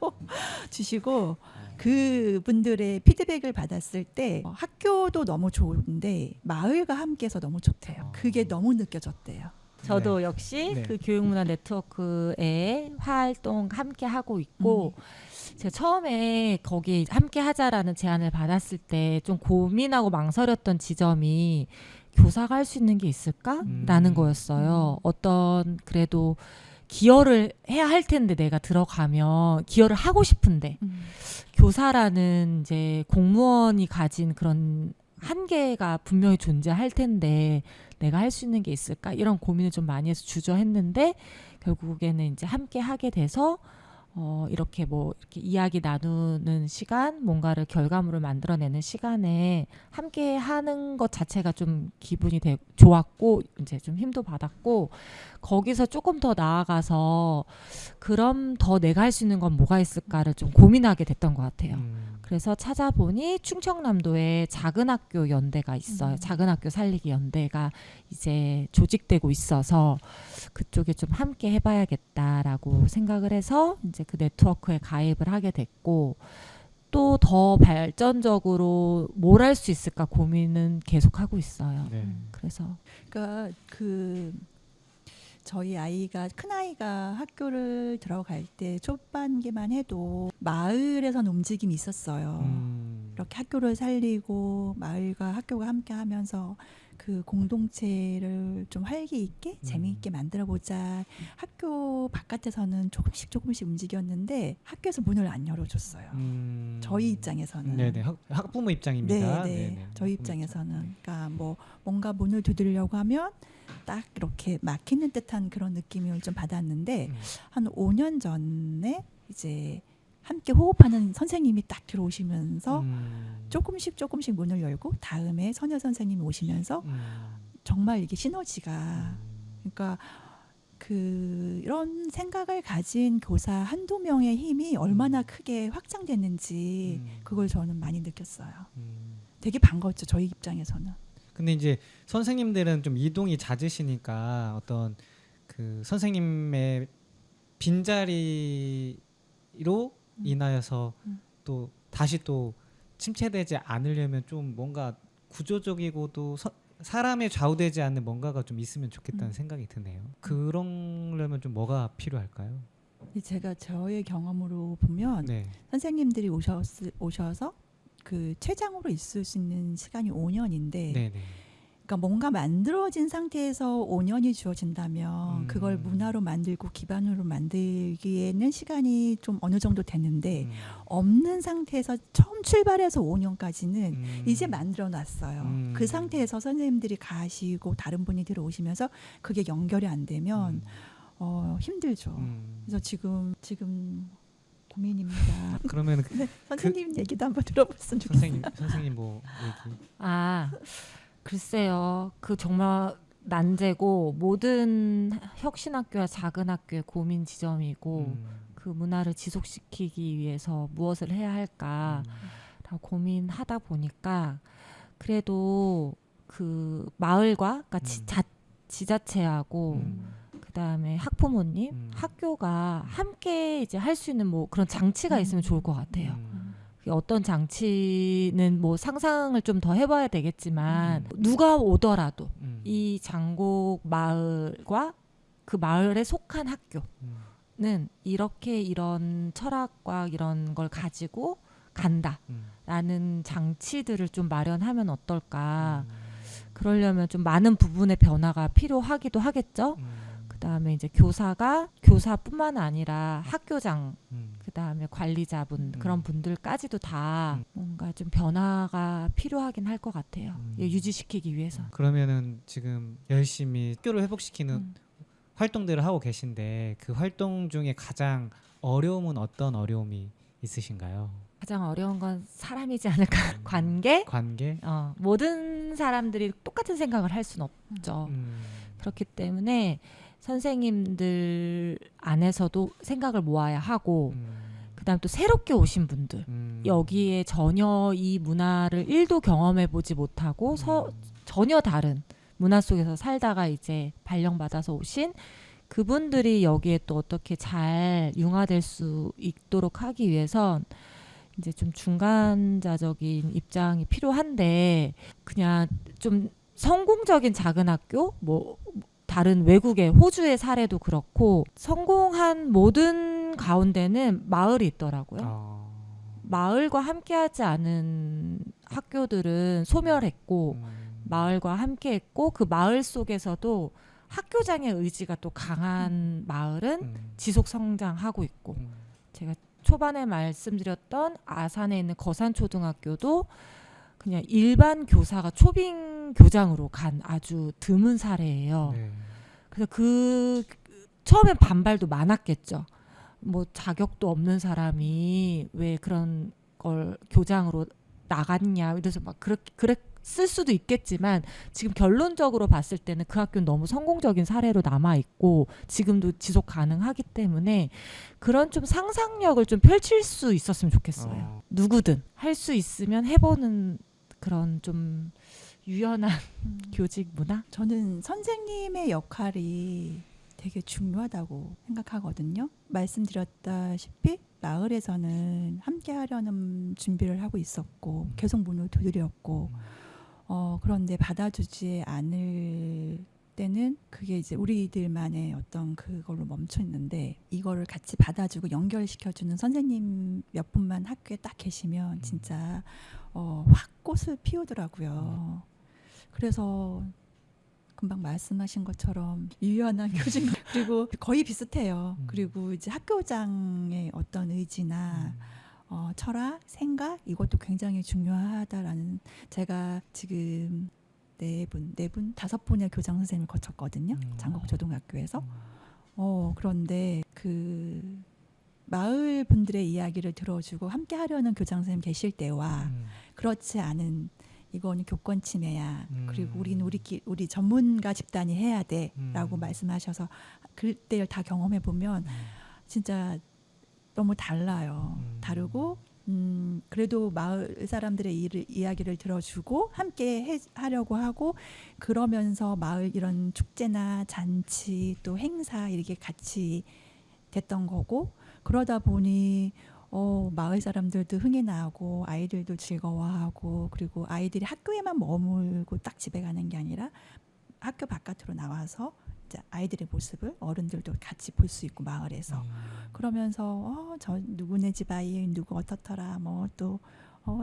주시고 그분들의 피드백을 받았을 때 학교도 너무 좋은데 마을과 함께해서 너무 좋대요. 그게 너무 느껴졌대요. 저도 역시 네. 그 교육문화 네트워크에 활동 함께 하고 있고 제가 처음에 거기 함께 하자라는 제안을 받았을 때 좀 고민하고 망설였던 지점이 교사가 할 수 있는 게 있을까라는 거였어요. 어떤 그래도 기여를 해야 할 텐데 내가 들어가면 기여를 하고 싶은데 교사라는 이제 공무원이 가진 그런 한계가 분명히 존재할 텐데 내가 할 수 있는 게 있을까 이런 고민을 좀 많이 해서 주저했는데 결국에는 이제 함께 하게 돼서 이렇게 이야기 나누는 시간, 뭔가를 결과물을 만들어내는 시간에 함께 하는 것 자체가 좀 기분이 좋았고 이제 좀 힘도 받았고 거기서 조금 더 나아가서 그럼 더 내가 할 수 있는 건 뭐가 있을까를 좀 고민하게 됐던 것 같아요. 그래서 찾아보니 충청남도에 작은 학교 연대가 있어요. 작은 학교 살리기 연대가 이제 조직되고 있어서 그쪽에 좀 함께 해봐야겠다라고 생각을 해서 이제 그 네트워크에 가입을 하게 됐고 또 더 발전적으로 뭘 할 수 있을까 고민은 계속 하고 있어요. 네. 그래서 그러니까 저희 큰 아이가 학교를 들어갈 때 초반기만 해도 마을에선 움직임이 있었어요. 이렇게 학교를 살리고 마을과 학교가 함께 하면서 그 공동체를 좀 활기 있게 재미있게 만들어 보자. 학교 바깥에서는 조금씩 움직였는데 학교에서 문을 안 열어줬어요. 저희 입장에서는. 네네. 학부모 입장입니다. 네네. 저희 입장에서는. 그러니까 뭔가 문을 두드리려고 하면 딱 이렇게 막히는 듯한 그런 느낌을 좀 받았는데 한 5년 전에 이제 함께 호흡하는 선생님이 딱 들어오시면서 조금씩 문을 열고 다음에 선여 선생님이 오시면서 정말 이게 시너지가 그러니까 그런 생각을 가진 교사 한두 명의 힘이 얼마나 크게 확장됐는지 그걸 저는 많이 느꼈어요. 되게 반가웠죠, 저희 입장에서는. 근데 이제 선생님들은 좀 이동이 잦으시니까 어떤 그 선생님의 빈자리로 인하여서 또 다시 또 침체되지 않으려면 좀 뭔가 구조적이고도 사람에 좌우되지 않는 뭔가가 좀 있으면 좋겠다는 생각이 드네요. 그러려면 좀 뭐가 필요할까요? 제가 저의 경험으로 보면 네. 선생님들이 오셔서 그 최장으로 있을 수 있는 시간이 5년인데 네네. 그러니까 뭔가 만들어진 상태에서 5년이 주어진다면 그걸 문화로 만들고 기반으로 만들기에는 시간이 좀 어느 정도 됐는데 없는 상태에서 처음 출발해서 5년까지는 이제 만들어 놨어요. 그 상태에서 선생님들이 가시고 다른 분이 들어오시면서 그게 연결이 안 되면 힘들죠. 그래서 지금 고민입니다. 그러면 네, 선생님 얘기도 한번 들어봤으면 좋겠어요. 선생님 뭐 얘기? 글쎄요. 그 정말 난제고 모든 혁신학교와 작은 학교의 고민 지점이고 그 문화를 지속시키기 위해서 무엇을 해야 할까라고 고민하다 보니까 그래도 그 마을과 그러니까 지자체하고 그다음에 학부모님, 학교가 함께 이제 할 수 있는 뭐 그런 장치가 있으면 좋을 것 같아요. 어떤 장치는 뭐 상상을 좀 더 해봐야 되겠지만 누가 오더라도 이 장곡 마을과 그 마을에 속한 학교는 이렇게 이런 철학과 이런 걸 가지고 간다라는 장치들을 좀 마련하면 어떨까. 그러려면 좀 많은 부분의 변화가 필요하기도 하겠죠. 그다음에 이제 교사뿐만 아니라 학교장, 그다음에 관리자분 그런 분들까지도 다 뭔가 좀 변화가 필요하긴 할 것 같아요. 유지시키기 위해서. 그러면은 지금 열심히 학교를 회복시키는 활동들을 하고 계신데 그 활동 중에 가장 어려움은 어떤 어려움이 있으신가요? 가장 어려운 건 사람이지 않을까. 관계? 모든 사람들이 똑같은 생각을 할 수는 없죠. 그렇기 때문에 선생님들 안에서도 생각을 모아야 하고 그다음 또 새롭게 오신 분들 여기에 전혀 이 문화를 1도 경험해 보지 못하고 전혀 다른 문화 속에서 살다가 이제 발령받아서 오신 그분들이 여기에 또 어떻게 잘 융화될 수 있도록 하기 위해선 이제 좀 중간자적인 입장이 필요한데 그냥 좀 성공적인 작은 학교 뭐 다른 외국의 호주의 사례도 그렇고 성공한 모든 가운데는 마을이 있더라고요. 마을과 함께하지 않은 학교들은 소멸했고 마을과 함께했고 그 마을 속에서도 학교장의 의지가 또 강한 마을은 지속 성장하고 있고 제가 초반에 말씀드렸던 아산에 있는 거산초등학교도 그냥 일반 교사가 초빙 교장으로 간 아주 드문 사례예요. 그래서 그 처음엔 반발도 많았겠죠. 뭐 자격도 없는 사람이 왜 그런 걸 교장으로 나갔냐. 그래서 막 그래 쓸 수도 있겠지만 지금 결론적으로 봤을 때는 그 학교는 너무 성공적인 사례로 남아 있고 지금도 지속 가능하기 때문에 그런 좀 상상력을 좀 펼칠 수 있었으면 좋겠어요. 누구든 할 수 있으면 해보는 그런 좀 유연한 교직 문화? 저는 선생님의 역할이 되게 중요하다고 생각하거든요. 말씀드렸다시피 마을에서는 함께 하려는 준비를 하고 있었고 계속 문을 두드렸고 그런데 받아주지 않을 때는 그게 이제 우리들만의 어떤 그걸로 멈춰 있는데 이거를 같이 받아주고 연결시켜주는 선생님 몇 분만 학교에 딱 계시면 진짜 확 꽃을 피우더라고요. 그래서 금방 말씀하신 것처럼 유연한 교직 그리고 거의 비슷해요. 그리고 이제 학교장의 어떤 의지나 철학, 생각 이것도 굉장히 중요하다라는 제가 지금 네 분, 5분의 교장 선생님을 거쳤거든요. 장곡초등학교에서. 그런데 그 마을 분들의 이야기를 들어주고 함께 하려는 교장 선생님 계실 때와 그렇지 않은 이거는 교권 침해야. 그리고 우리는 우리 전문가 집단이 해야 돼라고 말씀하셔서 그때를 다 경험해 보면 진짜 너무 달라요. 다르고 그래도 마을 사람들의 이야기를 들어주고 함께 하려고 하고 그러면서 마을 이런 축제나 잔치 또 행사 이렇게 같이 됐던 거고 그러다 보니 마을 사람들도 흥이 나고 아이들도 즐거워하고 그리고 아이들이 학교에만 머물고 딱 집에 가는 게 아니라 학교 바깥으로 나와서 이제 아이들의 모습을 어른들도 같이 볼 수 있고 마을에서 그러면서 저 누구네 집 아이 누구 어떻더라 뭐 또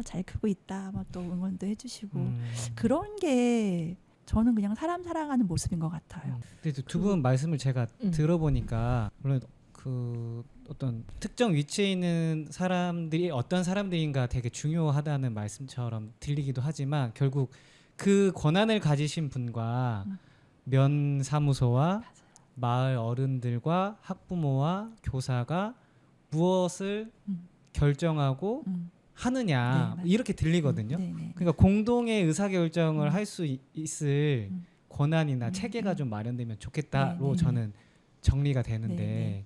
잘 크고 있다 뭐 또 응원도 해주시고 그런 게 저는 그냥 사람 살아가는 모습인 것 같아요. 근데 두 분 말씀을 제가 들어보니까 물론 그 어떤 특정 위치에 있는 사람들이 어떤 사람들인가 되게 중요하다는 말씀처럼 들리기도 하지만 결국 그 권한을 가지신 분과 면사무소와 마을 어른들과 학부모와 교사가 무엇을 결정하고 하느냐 네, 이렇게 들리거든요. 그러니까 공동의 의사결정을 할 수 있을 권한이나 체계가 좀 마련되면 좋겠다로 저는 정리가 되는데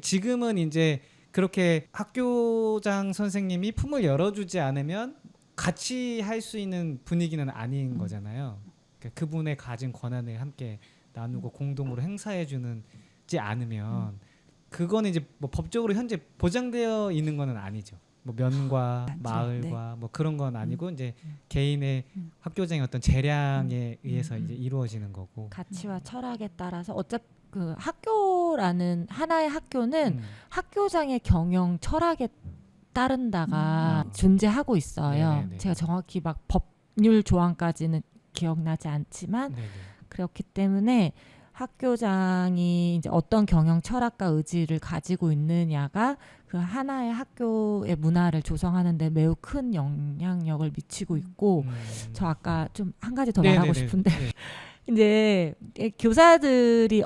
지금은 이제 그렇게 학교장 선생님이 품을 열어주지 않으면 같이 할 수 있는 분위기는 아닌 거잖아요. 그러니까 그분의 가진 권한을 함께 나누고 공동으로 행사해주는지 않으면 그거는 이제 뭐 법적으로 현재 보장되어 있는 거는 아니죠. 뭐 면과 마을과 뭐 그런 건 아니고 이제 개인의 학교장의 어떤 재량에 의해서 이제 이루어지는 거고 가치와 철학에 따라서 어차피 그 학교라는 하나의 학교는 학교장의 경영 철학에 따른다가 존재하고 있어요. 네네네. 제가 정확히 막 법률 조항까지는 기억나지 않지만 네네. 그렇기 때문에 학교장이 이제 어떤 경영 철학과 의지를 가지고 있느냐가 그 하나의 학교의 문화를 조성하는 데 매우 큰 영향력을 미치고 있고 저 아까 좀 한 가지 더 말하고 싶은데 이제 교사들이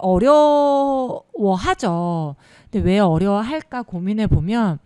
어려워하죠. 근데 왜 어려워할까 고민해 보면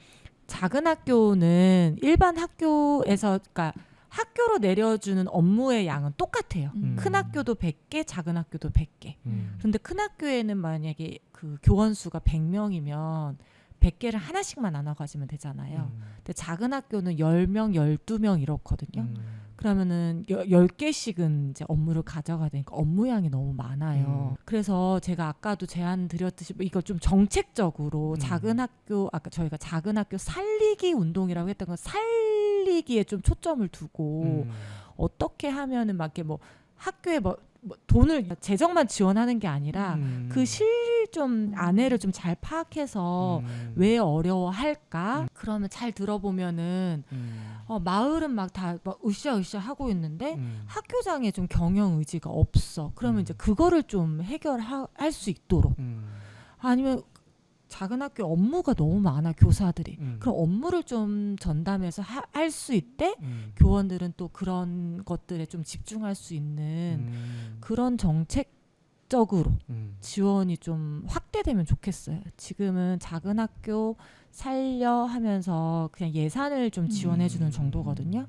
작은 학교는 일반 학교에서 그러니까 학교로 내려주는 업무의 양은 똑같아요. 큰 학교도 100개, 작은 학교도 100개. 그런데 큰 학교에는 만약에 그 교원 수가 100명이면 100개를 하나씩만 나눠 가지면 되잖아요. 근데 작은 학교는 10명, 12명 이렇거든요. 그러면은 10개씩은 이제 업무를 가져가야 되니까 업무량이 너무 많아요. 그래서 제가 아까도 제안 드렸듯이 이거 좀 정책적으로 작은 학교 아까 저희가 작은 학교 살리기 운동이라고 했던 건 살리기에 좀 초점을 두고 어떻게 하면은 막 이렇게 뭐 학교에 뭐 돈을 재정만 지원하는 게 아니라 그 실 좀 안에를 좀 잘 파악해서 왜 어려워할까? 그러면 잘 들어보면은 마을은 막 다 막 으쌰으쌰 하고 있는데 학교장에 좀 경영 의지가 없어. 그러면 이제 그거를 좀 해결할 수 있도록 아니면 작은 학교 업무가 너무 많아 교사들이. 그럼 업무를 좀 전담해서 할 수 있대 교원들은 또 그런 것들에 좀 집중할 수 있는 그런 정책적으로 지원이 좀 확대되면 좋겠어요. 지금은 작은 학교 살려 하면서 그냥 예산을 좀 지원해주는 정도거든요.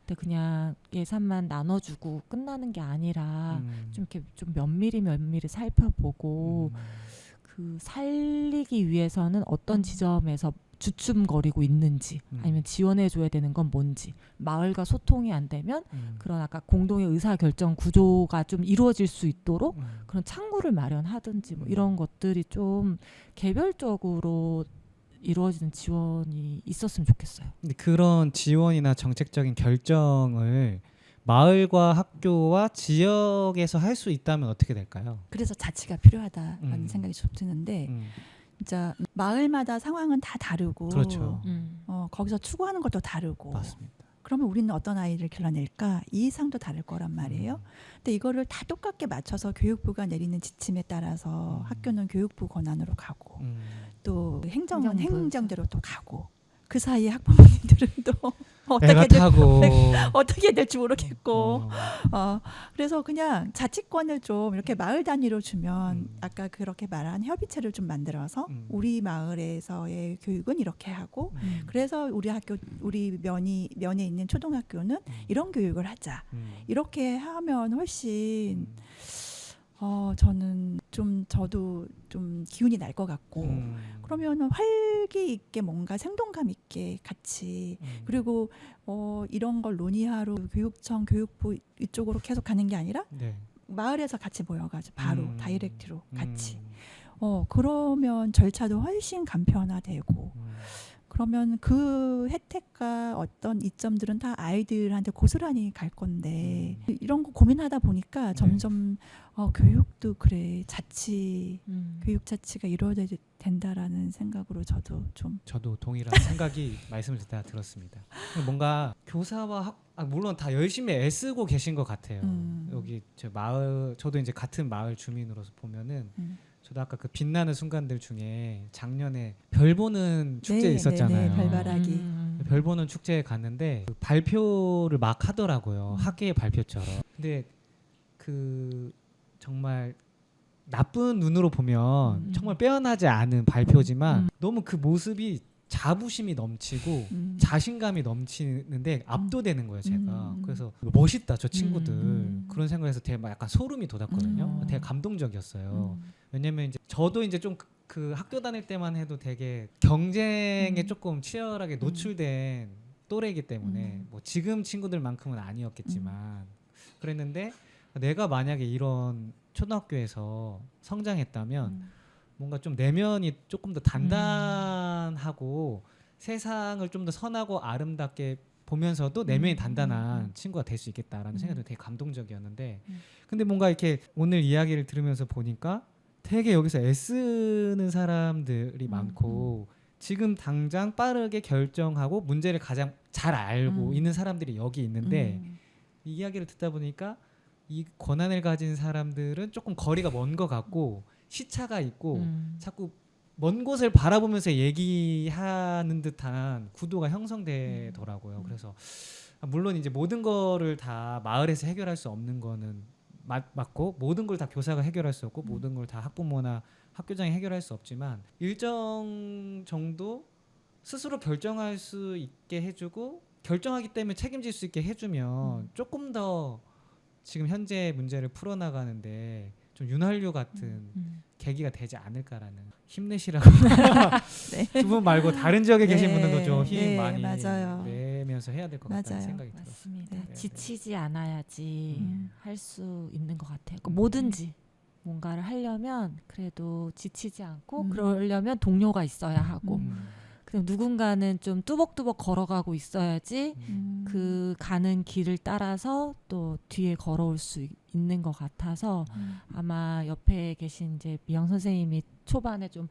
근데 그냥 예산만 나눠주고 끝나는 게 아니라 좀 이렇게 좀 면밀히 살펴보고 그 살리기 위해서는 어떤 지점에서 주춤거리고 있는지 아니면 지원해줘야 되는 건 뭔지 마을과 소통이 안 되면 그런 아까 공동의 의사결정 구조가 좀 이루어질 수 있도록 그런 창구를 마련하든지 뭐 이런 것들이 좀 개별적으로 이루어지는 지원이 있었으면 좋겠어요. 근데 그런 지원이나 정책적인 결정을 마을과 학교와 지역에서 할 수 있다면 어떻게 될까요? 그래서 자치가 필요하다라는 생각이 좀 드는데 진짜 마을마다 상황은 다 다르고 그렇죠. 거기서 추구하는 것도 다르고 맞습니다. 그러면 우리는 어떤 아이를 길러낼까 이 이상도 다를 거란 말이에요. 근데 이거를 다 똑같게 맞춰서 교육부가 내리는 지침에 따라서 학교는 교육부 권한으로 가고 또 행정은 행정부. 행정대로 또 가고 그 사이에 학부모님들은 또 애가 타고 어떻게 될지 모르겠고 어. 그래서 그냥 자치권을 좀 이렇게 마을 단위로 주면 음. 아까 그렇게 말한 협의체를 좀 만들어서 우리 마을에서의 교육은 이렇게 하고 그래서 우리 면에 있는 초등학교는 이런 교육을 하자. 이렇게 하면 훨씬 저는 저도 좀 기운이 날 것 같고 그러면은 활기 있게 뭔가 생동감 있게 같이 그리고 이런 걸 논의하러 교육청 교육부 이쪽으로 계속 가는 게 아니라 네. 마을에서 같이 모여가지고 바로 다이렉트로 같이 그러면 절차도 훨씬 간편화되고 그러면 그 혜택과 어떤 이점들은 다 아이들한테 고스란히 갈 건데 이런 거 고민하다 보니까 점점 교육도 그래 교육 자치가 이루어져야 된다라는 생각으로 저도 동일한 생각이 말씀을 듣다 들었습니다. 뭔가 교사와 물론 다 열심히 애쓰고 계신 것 같아요. 여기 저 마을 저도 이제 같은 마을 주민으로서 보면은 저도 아까 그 빛나는 순간들 중에 작년에 별 보는 축제 있었잖아요. 네, 별바라기. 별 보는 축제에 갔는데 그 발표를 막 하더라고요. 학계의 발표처럼. 근데 그 정말 나쁜 눈으로 보면 정말 빼어나지 않은 발표지만 너무 그 모습이 자부심이 넘치고 자신감이 넘치는데 압도되는 거예요, 제가. 그래서 멋있다, 저 친구들. 그런 생각에서 되게 막 약간 소름이 돋았거든요. 되게 감동적이었어요. 왜냐면 이제 저도 이제 좀 그 학교 다닐 때만 해도 되게 경쟁에 조금 치열하게 노출된 또래이기 때문에 뭐 지금 친구들만큼은 아니었겠지만 그랬는데 내가 만약에 이런 초등학교에서 성장했다면 뭔가 좀 내면이 조금 더 단단하고 세상을 좀 더 선하고 아름답게 보면서도 내면이 단단한 친구가 될 수 있겠다라는 생각이 되게 감동적이었는데 근데 뭔가 이렇게 오늘 이야기를 들으면서 보니까 되게 여기서 애쓰는 사람들이 많고 지금 당장 빠르게 결정하고 문제를 가장 잘 알고 있는 사람들이 여기 있는데 이 이야기를 듣다 보니까 이 권한을 가진 사람들은 조금 거리가 먼 것 같고 시차가 있고 자꾸 먼 곳을 바라보면서 얘기하는 듯한 구도가 형성되더라고요. 그래서 물론 이제 모든 거를 다 마을에서 해결할 수 없는 거는 맞고 모든 걸 다 교사가 해결할 수 없고 모든 걸 다 학부모나 학교장이 해결할 수 없지만 일정 정도 스스로 결정할 수 있게 해주고 결정하기 때문에 책임질 수 있게 해주면 조금 더 지금 현재 문제를 풀어나가는데 좀 윤활유 같은 계기가 되지 않을까라는 힘내시라고 네. 두 분 말고 다른 지역에 계신 분들도 좀 힘 네, 많이 맞아요. 내면서 해야 될 것 같다는 맞아요. 생각이 들었어요. 맞습니다. 네. 지치지 않아야지 할 수 있는 것 같아요. 음. 뭐든지 뭔가를 하려면 그래도 지치지 않고 그러려면 동료가 있어야 하고 그리고 누군가는 좀 뚜벅뚜벅 걸어가고 있어야지 그 가는 길을 따라서 또 뒤에 걸어올 수 있는 것 같아서 아마 옆에 계신 이제 미영 선생님이 초반에 좀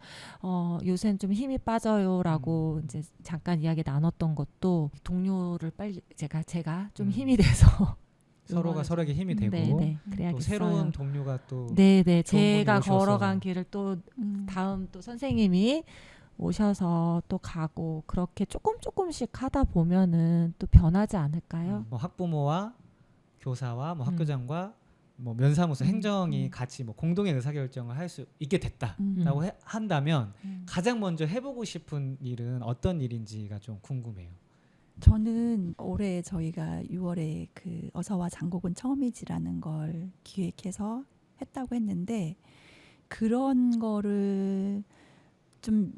요새는 좀 힘이 빠져요라고 이제 잠깐 이야기 나눴던 것도 동료를 빨리 제가 좀 힘이 돼서 서로가 서로에게 힘이 되고 네네, 또 그래야겠어요. 새로운 동료가 또 네네 좋은 분이 제가 오셔서. 걸어간 길을 또 다음 또 선생님이 오셔서 또 가고 그렇게 조금씩 하다 보면은 또 변하지 않을까요? 뭐 학부모와 교사와 뭐 학교장과 뭐 면사무소 행정이 같이 뭐 공동의 의사결정을 할 수 있게 됐다라고 한다면 가장 먼저 해보고 싶은 일은 어떤 일인지가 좀 궁금해요. 저는 올해 저희가 6월에 그 어서와 장곡은 처음이지라는 걸 기획해서 했다고 했는데 그런 거를 좀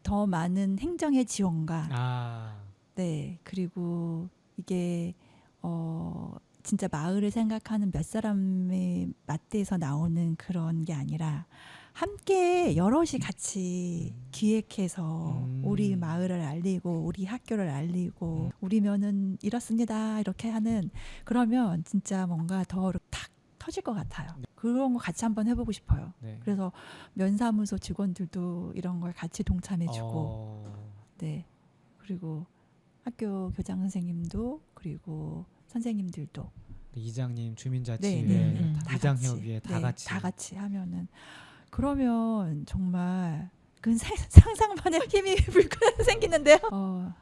더 많은 행정의 지원과 네 그리고 이게 진짜 마을을 생각하는 몇 사람의 맞대에서 나오는 그런 게 아니라 함께 여럿이 같이 기획해서 우리 마을을 알리고 우리 학교를 알리고 우리 면은 이렇습니다 이렇게 하는 그러면 진짜 뭔가 더 탁 터질 것 같아요. 그런 거 같이 한번 해보고 싶어요. 네. 그래서 면사무소 직원들도 이런 걸 같이 동참해주고 네 그리고 학교 교장 선생님도 그리고 선생님들도 이장님, 주민자치회, 네, 이장협의회 다 네, 같이 다 같이 하면은 그러면 정말 그 상상만 해도 힘이 불끈 생기는데요.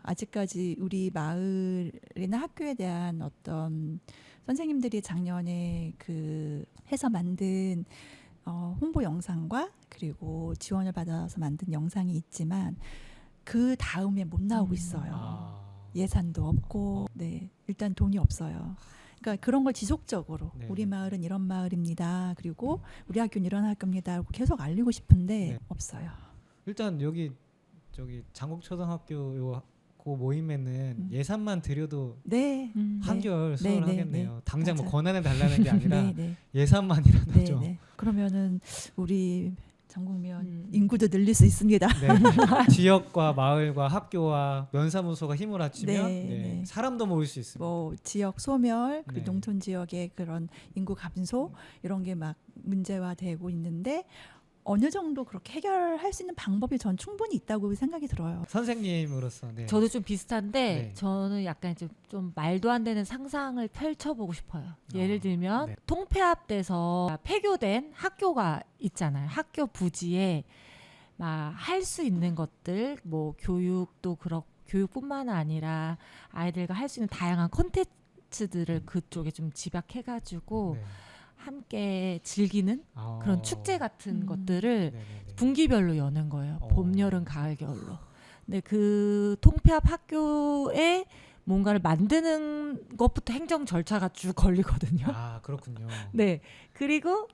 아직까지 우리 마을이나 학교에 대한 어떤 선생님들이 작년에 그 해서 만든 홍보 영상과 그리고 지원을 받아서 만든 영상이 있지만 그 다음에 못 나오고 있어요. 예산도 없고, 네, 일단 돈이 없어요. 그러니까 그런 걸 지속적으로 네. 우리 마을은 이런 마을입니다. 그리고 우리 학교는 이런 학교입니다. 하고 계속 알리고 싶은데 네. 없어요. 일단 여기 저기 장곡초등학교 요 그 모임에는 예산만 들여도 네. 한결 네, 수월하겠네요. 네. 당장 뭐 맞아요. 권한을 달라는 게 아니라 네, 네. 예산만이라도 네, 좀. 네. 그러면은 우리 전국면 음. 인구도 늘릴 수 있습니다. 네. 지역과 마을과 학교와 면사무소가 힘을 합치면 네, 네, 네. 사람도 모일 수 있습니다. 뭐 지역 소멸, 그리고 네. 농촌 지역의 그런 인구 감소 이런 게 막 문제화되고 있는데 어느 정도 그렇게 해결할 수 있는 방법이 전 충분히 있다고 생각이 들어요. 선생님으로서 네. 저도 좀 비슷한데 네. 저는 약간 좀 말도 안 되는 상상을 펼쳐보고 싶어요. 예를 들면 네. 통폐합돼서 폐교된 학교가 있잖아요. 학교 부지에 막 할 수 있는 것들, 뭐 교육도 그렇고 교육뿐만 아니라 아이들과 할 수 있는 다양한 콘텐츠들을 그쪽에 좀 집약해가지고 네. 함께 즐기는 그런 축제 같은 것들을 네네네. 분기별로 여는 거예요. 어. 봄, 여름, 가을, 겨울로. 근데 그 통폐합 학교에 뭔가를 만드는 것부터 행정 절차가 쭉 걸리거든요. 아 그렇군요. 네. 그리고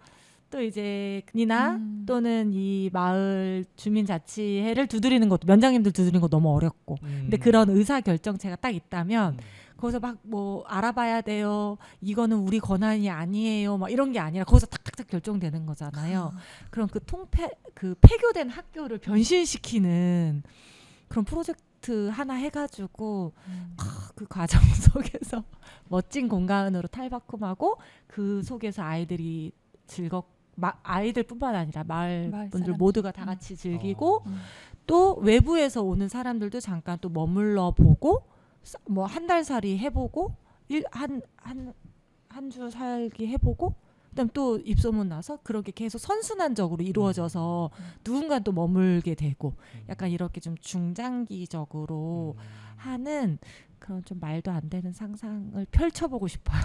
또 이제 이나 또는 이 마을 주민자치회를 두드리는 것도 면장님들 두드리는 거 너무 어렵고. 근데 그런 의사 결정체가 딱 있다면 거기서 막 뭐 알아봐야 돼요. 이거는 우리 권한이 아니에요. 막 이런 게 아니라 거기서 탁탁탁 결정되는 거잖아요. 그럼 그 폐교된 학교를 변신시키는 그런 프로젝트 하나 해가지고 그 과정 속에서 멋진 공간으로 탈바꿈하고 그 속에서 아이들이 아이들뿐만 아니라 마을 마을 분들 사람들. 모두가 다 같이 즐기고 음. 또 외부에서 오는 사람들도 잠깐 또 머물러 보고 뭐 한 달 살이 해보고 한 주 살기 해보고 그다음 또 입소문 나서 그렇게 계속 선순환적으로 이루어져서 누군가 또 머물게 되고 약간 이렇게 좀 중장기적으로 하는 그런 좀 말도 안 되는 상상을 펼쳐보고 싶어요.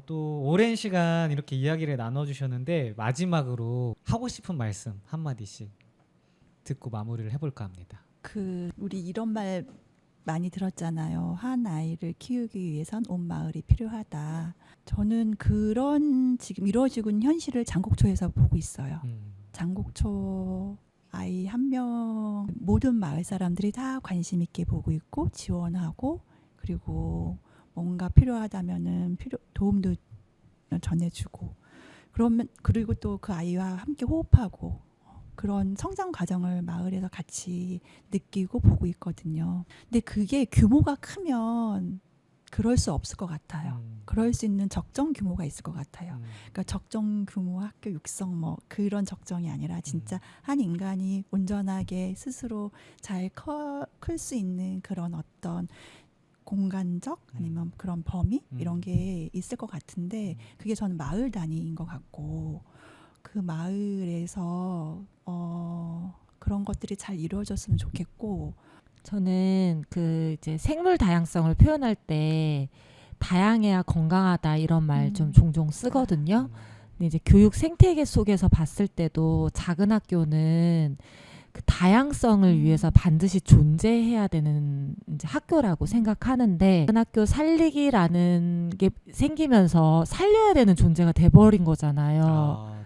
또 오랜 시간 이렇게 이야기를 나눠주셨는데 마지막으로 하고 싶은 말씀 한마디씩 듣고 마무리를 해볼까 합니다. 우리 이런 말 많이 들었잖아요. 한 아이를 키우기 위해선 온 마을이 필요하다. 저는 그런 지금 이루어지고 있는 현실을 장곡초에서 보고 있어요. 장곡초 아이 한 명 모든 마을 사람들이 다 관심 있게 보고 있고 지원하고 그리고 뭔가 필요하다면은 도움도 전해주고 그러면 그리고 또 그 아이와 함께 호흡하고 그런 성장 과정을 마을에서 같이 느끼고 보고 있거든요. 근데 그게 규모가 크면 그럴 수 없을 것 같아요. 그럴 수 있는 적정 규모가 있을 것 같아요. 그러니까 적정 규모 학교 육성 뭐 그런 적정이 아니라 진짜 한 인간이 온전하게 스스로 잘 클 수 있는 그런 어떤 공간적 아니면 그런 범위 이런 게 있을 것 같은데 그게 저는 마을 단위인 것 같고 그 마을에서 그런 것들이 잘 이루어졌으면 좋겠고 저는 그 이제 생물 다양성을 표현할 때 다양해야 건강하다 이런 말 좀 종종 쓰거든요. 근데 이제 교육 생태계 속에서 봤을 때도 작은 학교는 그 다양성을 위해서 반드시 존재해야 되는 이제 학교라고 생각하는데 작은 학교 살리기라는 게 생기면서 살려야 되는 존재가 돼버린 거잖아요.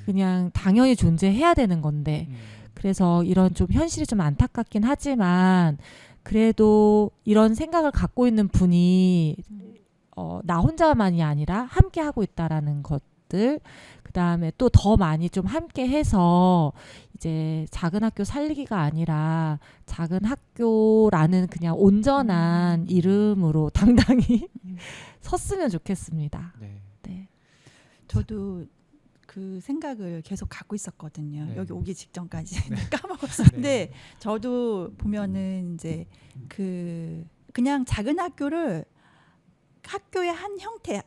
그냥 당연히 존재해야 되는 건데 그래서 이런 좀 현실이 좀 안타깝긴 하지만 그래도 이런 생각을 갖고 있는 분이 나 혼자만이 아니라 함께 하고 있다라는 것들 그다음에 또 더 많이 좀 함께 해서 이제 작은 학교 살리기가 아니라 작은 학교라는 그냥 온전한 이름으로 당당히 섰으면 좋겠습니다. 네. 저도 그 생각을 계속 갖고 있었거든요. 네. 여기 오기 직전까지 네. 까먹었었는데 네. 저도 보면은 이제 그냥 작은 학교를 학교의 한 형태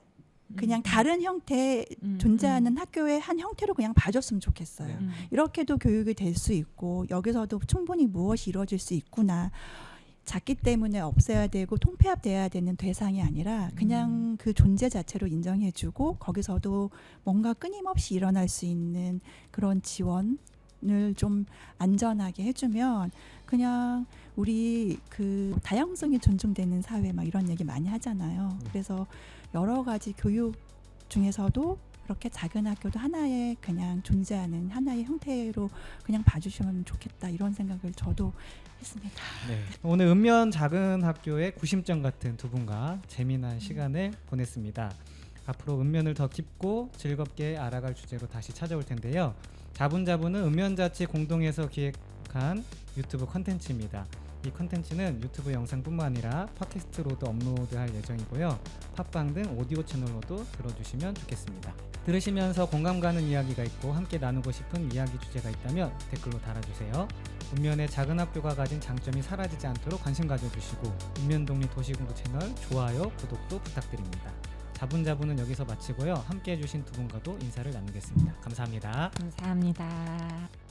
그냥 다른 형태 존재하는 학교의 한 형태로 그냥 봐줬으면 좋겠어요. 네. 이렇게도 교육이 될 수 있고 여기서도 충분히 무엇이 이루어질 수 있구나. 작기 때문에 없애야 되고 통폐합돼야 되는 대상이 아니라 그냥 그 존재 자체로 인정해주고 거기서도 뭔가 끊임없이 일어날 수 있는 그런 지원을 좀 안전하게 해주면 그냥 우리 그 다양성이 존중되는 사회 막 이런 얘기 많이 하잖아요. 그래서 여러 가지 교육 중에서도 그렇게 작은 학교도 하나의 그냥 존재하는 하나의 형태로 그냥 봐주시면 좋겠다 이런 생각을 저도 했습니다. 네. 오늘 읍면 작은 학교의 구심점 같은 두 분과 재미난 시간을 보냈습니다. 앞으로 읍면을 더 깊고 즐겁게 알아갈 주제로 다시 찾아올 텐데요. 자분자분은 읍면자치 공동해서 기획한 유튜브 컨텐츠입니다. 이 컨텐츠는 유튜브 영상뿐만 아니라 팟캐스트로도 업로드할 예정이고요. 팟빵 등 오디오 채널로도 들어주시면 좋겠습니다. 들으시면서 공감 가는 이야기가 있고 함께 나누고 싶은 이야기 주제가 있다면 댓글로 달아주세요. 읍면의 작은 학교가 가진 장점이 사라지지 않도록 관심 가져주시고 읍면독립 도시공부 채널 좋아요, 구독도 부탁드립니다. 자분자분은 여기서 마치고요. 함께 해주신 두 분과도 인사를 나누겠습니다. 감사합니다. 감사합니다.